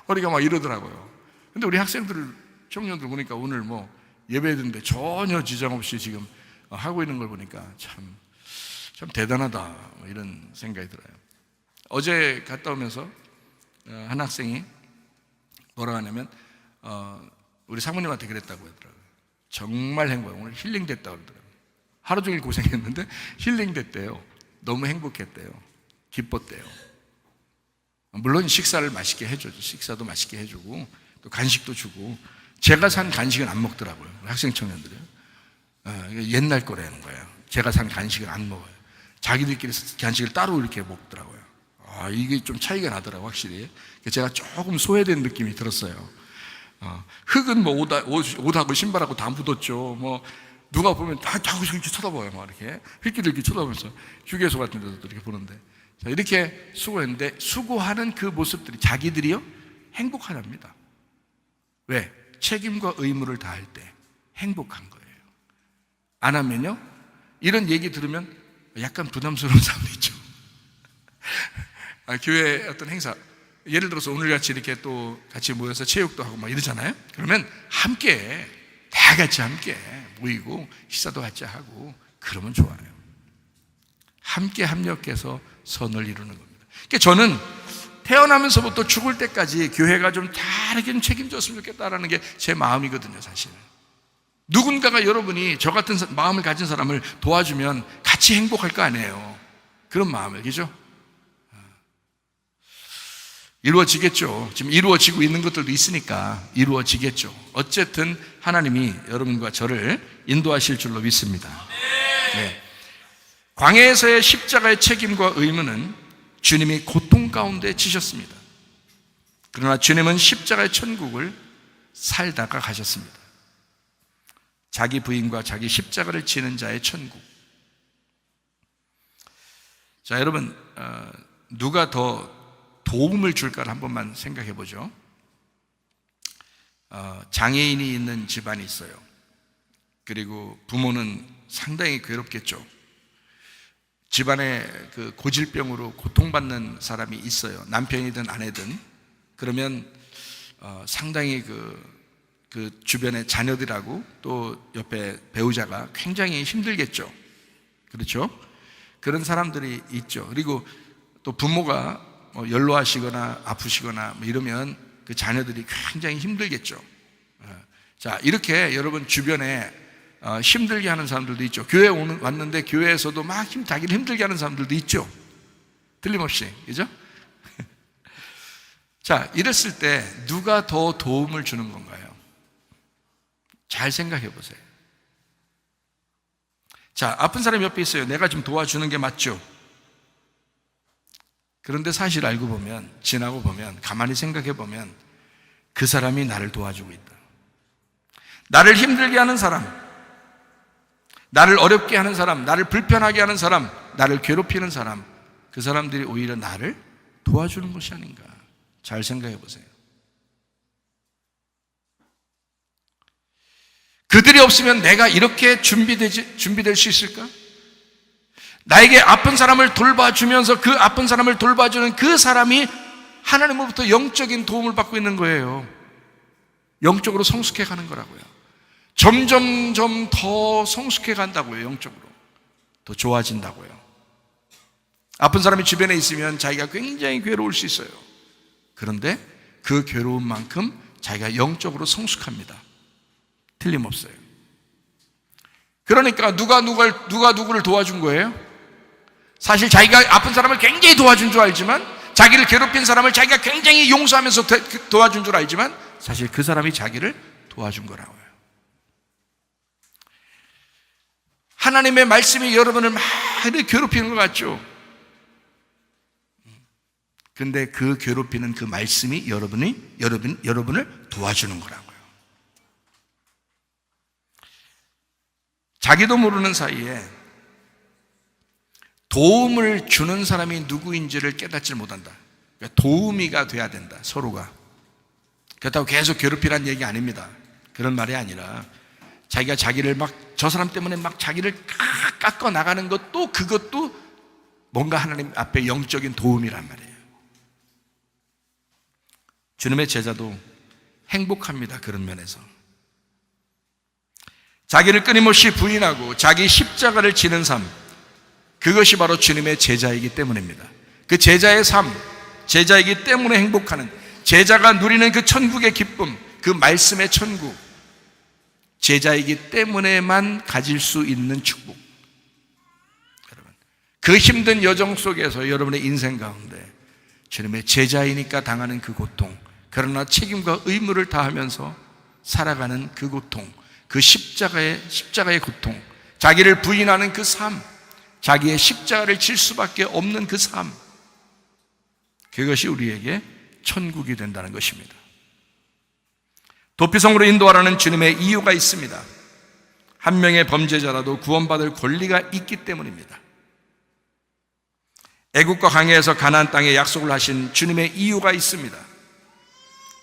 허리가 막 이러더라고요. 근데 우리 학생들 청년들 보니까 오늘 뭐 예배했는데 전혀 지장 없이 지금 하고 있는 걸 보니까 참 대단하다 뭐 이런 생각이 들어요. 어제 갔다 오면서 한 학생이 뭐라고 하냐면 우리 사모님한테 그랬다고 하더라고요. 정말 행복해요. 오늘 힐링됐다고 그러더라고요. 하루 종일 고생했는데 힐링됐대요. 너무 행복했대요. 기뻤대요. 물론 식사를 맛있게 해줘죠. 식사도 맛있게 해주고 또 간식도 주고. 제가 산 간식은 안 먹더라고요. 학생 청년들이요. 옛날 거라는 거예요. 제가 산 간식을 안 먹어요. 자기들끼리 간식을 따로 이렇게 먹더라고요. 이게 좀 차이가 나더라고요, 확실히. 제가 조금 소외된 느낌이 들었어요. 흙은 뭐 옷하고 신발하고 다 묻었죠. 뭐 누가 보면 다 이렇게 쳐다봐요. 막 이렇게 흙길을 이렇게 쳐다보면서 휴게소 같은 데서도 이렇게 보는데, 자, 이렇게 수고했는데 수고하는 그 모습들이 자기들이요 행복하답니다. 왜? 책임과 의무를 다할 때 행복한 거예요. 안 하면요 이런 얘기 들으면 약간 부담스러운 사람도 있죠. 교회 어떤 행사, 예를 들어서 오늘같이 이렇게 또 같이 모여서 체육도 하고 막 이러잖아요. 그러면 함께 다 같이 함께 모이고 식사도 같이 하고 그러면 좋아요. 함께 합력해서 선을 이루는 겁니다. 그러니까 저는 태어나면서부터 죽을 때까지 교회가 좀 다 이렇게 책임졌으면 좋겠다라는 게 제 마음이거든요, 사실. 누군가가 여러분이 저 같은 마음을 가진 사람을 도와주면 같이 행복할 거 아니에요. 그런 마음을, 그죠? 이루어지겠죠. 지금 이루어지고 있는 것들도 있으니까 이루어지겠죠. 어쨌든 하나님이 여러분과 저를 인도하실 줄로 믿습니다. 네. 광야에서의 십자가의 책임과 의무는 주님이 고통 가운데 지셨습니다. 그러나 주님은 십자가의 천국을 살다가 가셨습니다. 자기 부인과 자기 십자가를 지는 자의 천국. 자, 여러분, 누가 더 도움을 줄까를 한 번만 생각해 보죠. 장애인이 있는 집안이 있어요. 그리고 부모는 상당히 괴롭겠죠. 집안에 그 고질병으로 고통받는 사람이 있어요. 남편이든 아내든. 그러면 상당히 그 주변의 자녀들하고 또 옆에 배우자가 굉장히 힘들겠죠. 그렇죠? 그런 사람들이 있죠. 그리고 또 부모가 연로하시거나 아프시거나 뭐 이러면 그 자녀들이 굉장히 힘들겠죠. 자, 이렇게 여러분 주변에 힘들게 하는 사람들도 있죠. 교회에 왔는데 교회에서도 막 자기를 힘들게 하는 사람들도 있죠. 틀림없이, 그죠? 자, 이랬을 때 누가 더 도움을 주는 건가요? 잘 생각해 보세요. 자, 아픈 사람이 옆에 있어요. 내가 좀 도와주는 게 맞죠? 그런데 사실 알고 보면, 지나고 보면, 가만히 생각해 보면 그 사람이 나를 도와주고 있다. 나를 힘들게 하는 사람, 나를 어렵게 하는 사람, 나를 불편하게 하는 사람, 나를 괴롭히는 사람, 그 사람들이 오히려 나를 도와주는 것이 아닌가. 잘 생각해 보세요. 그들이 없으면 내가 이렇게 준비될 수 있을까? 나에게 아픈 사람을 돌봐주면서 그 아픈 사람을 돌봐주는 그 사람이 하나님으로부터 영적인 도움을 받고 있는 거예요. 영적으로 성숙해 가는 거라고요. 점점점 더 성숙해 간다고요. 영적으로 더 좋아진다고요. 아픈 사람이 주변에 있으면 자기가 굉장히 괴로울 수 있어요. 그런데 그 괴로운 만큼 자기가 영적으로 성숙합니다. 틀림없어요. 그러니까 누가 누구를 도와준 거예요? 사실 자기가 아픈 사람을 굉장히 도와준 줄 알지만, 자기를 괴롭힌 사람을 자기가 굉장히 용서하면서 도와준 줄 알지만, 사실 그 사람이 자기를 도와준 거라고요. 하나님의 말씀이 여러분을 많이 괴롭히는 것 같죠? 근데 그 괴롭히는 그 말씀이 여러분을 도와주는 거라고요. 자기도 모르는 사이에 도움을 주는 사람이 누구인지를 깨닫지 못한다. 그러니까 도우미가 돼야 된다, 서로가. 그렇다고 계속 괴롭히라는 얘기 아닙니다. 그런 말이 아니라 자기가 자기를 저 사람 때문에 자기를 깎아 나가는 것도, 그것도 뭔가 하나님 앞에 영적인 도움이란 말이에요. 주님의 제자도 행복합니다. 그런 면에서 자기를 끊임없이 부인하고 자기 십자가를 지는 삶, 그것이 바로 주님의 제자이기 때문입니다. 그 제자의 삶, 제자이기 때문에 행복하는, 제자가 누리는 그 천국의 기쁨, 그 말씀의 천국, 제자이기 때문에만 가질 수 있는 축복. 여러분, 그 힘든 여정 속에서 여러분의 인생 가운데 주님의 제자이니까 당하는 그 고통, 그러나 책임과 의무를 다하면서 살아가는 그 고통, 그 십자가의 고통, 자기를 부인하는 그 삶, 자기의 십자가를 질 수밖에 없는 그 삶, 그것이 우리에게 천국이 된다는 것입니다. 도피성으로 인도하라는 주님의 이유가 있습니다. 한 명의 범죄자라도 구원받을 권리가 있기 때문입니다. 애국과 광야에서 가나안 땅에 약속을 하신 주님의 이유가 있습니다.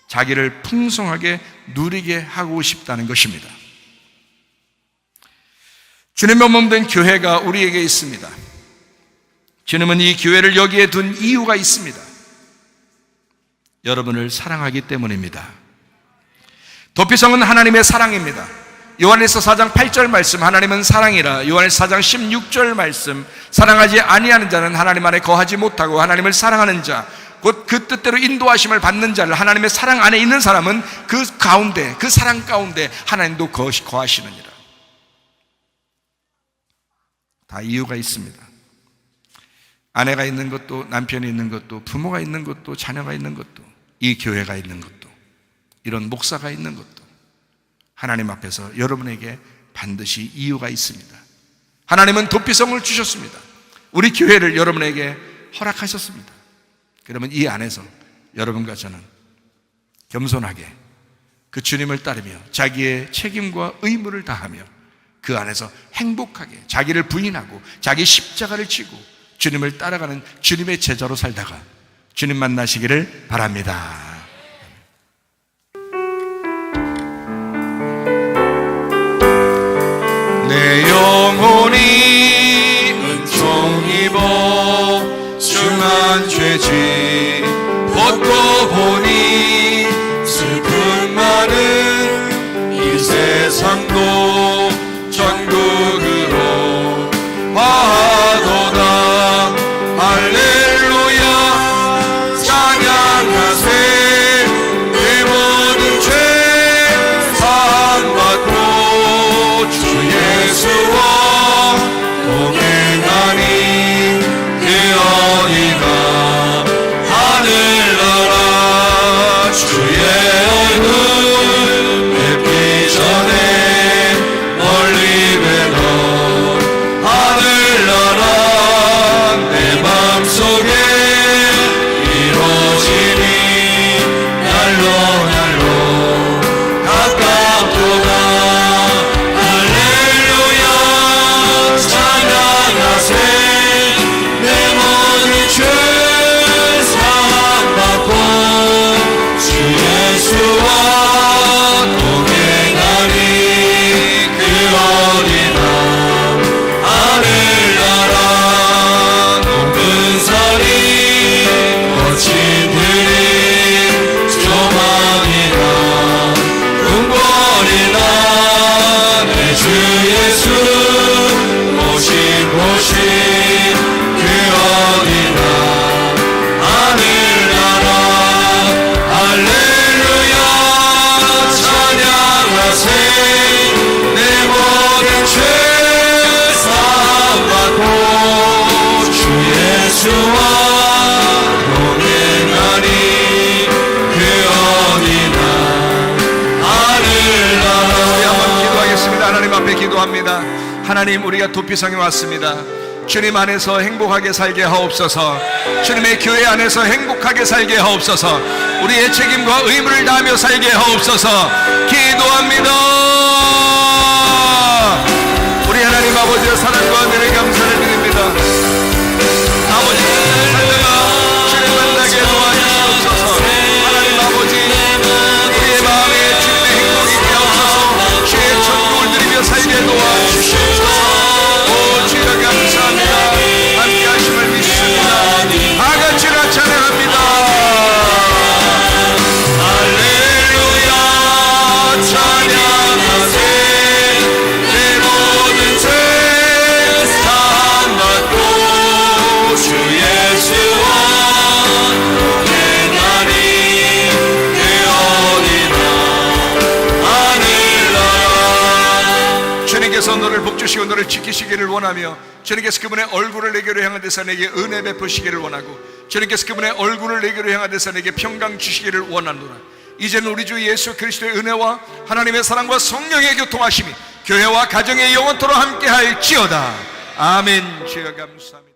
자기를 풍성하게 누리게 하고 싶다는 것입니다. 주님의 몸된 교회가 우리에게 있습니다. 주님은 이 교회를 여기에 둔 이유가 있습니다. 여러분을 사랑하기 때문입니다. 도피성은 하나님의 사랑입니다. 요한일서 4장 8절 말씀, 하나님은 사랑이라. 요한일서 4장 16절 말씀, 사랑하지 아니하는 자는 하나님 안에 거하지 못하고 하나님을 사랑하는 자, 곧 그 뜻대로 인도하심을 받는 자를, 하나님의 사랑 안에 있는 사람은 그 가운데, 그 사랑 가운데 하나님도 거하시느니라. 다 이유가 있습니다. 아내가 있는 것도, 남편이 있는 것도, 부모가 있는 것도, 자녀가 있는 것도, 이 교회가 있는 것도, 이런 목사가 있는 것도 하나님 앞에서 여러분에게 반드시 이유가 있습니다. 하나님은 도피성을 주셨습니다. 우리 교회를 여러분에게 허락하셨습니다. 그러면 이 안에서 여러분과 저는 겸손하게 그 주님을 따르며 자기의 책임과 의무를 다하며 그 안에서 행복하게 자기를 부인하고 자기 십자가를 지고 주님을 따라가는 주님의 제자로 살다가 주님 만나시기를 바랍니다. 내 영혼이 은총 입어 중한 죄짐 벗고 보니 슬픔 많은 이 세상도 천국으로 화도다. 할렐루야 찬양하세. 내 모든 죄 사함받고 주 예수와 동행하니 되어이다. 하늘나라 하나님, 우리가 도피성에 왔습니다. 주님 안에서 행복하게 살게 하옵소서. 주님의 교회 안에서 행복하게 살게 하옵소서. 우리의 책임과 의무를 다하며 살게 하옵소서. 기도합니다. 우리 하나님 아버지의 사랑과 은혜를 감사를 드립니다. 아버지, 살다가 주님 만나게 도와주시옵소서. 하나님 아버지, 우리의 마음에 주님의 행복이 있게 하옵소서. 주의 천국을 누리며 살게 도와주시옵소서. 오 주여 감사합니다. 함께 하심을 믿습니다. 다 같이 찬양합니다. 할렐루야 찬양하세. 내 모든 죄 사함받고 주 예수와 동행하니 되어리라 하늘나라. 주님께서 너를 복주시고 너를 지키시기를 원하며, 주님께서 그분의 얼굴을 내게로 향하여서 내게 은혜 베푸시기를 원하고, 주님께서 그분의 얼굴을 내게로 향하여서 내게 평강 주시기를 원하노라. 이제는 우리 주 예수 그리스도의 은혜와 하나님의 사랑과 성령의 교통하심이 교회와 가정의 영원토록 함께할지어다. 아멘. 주여 감사합니다.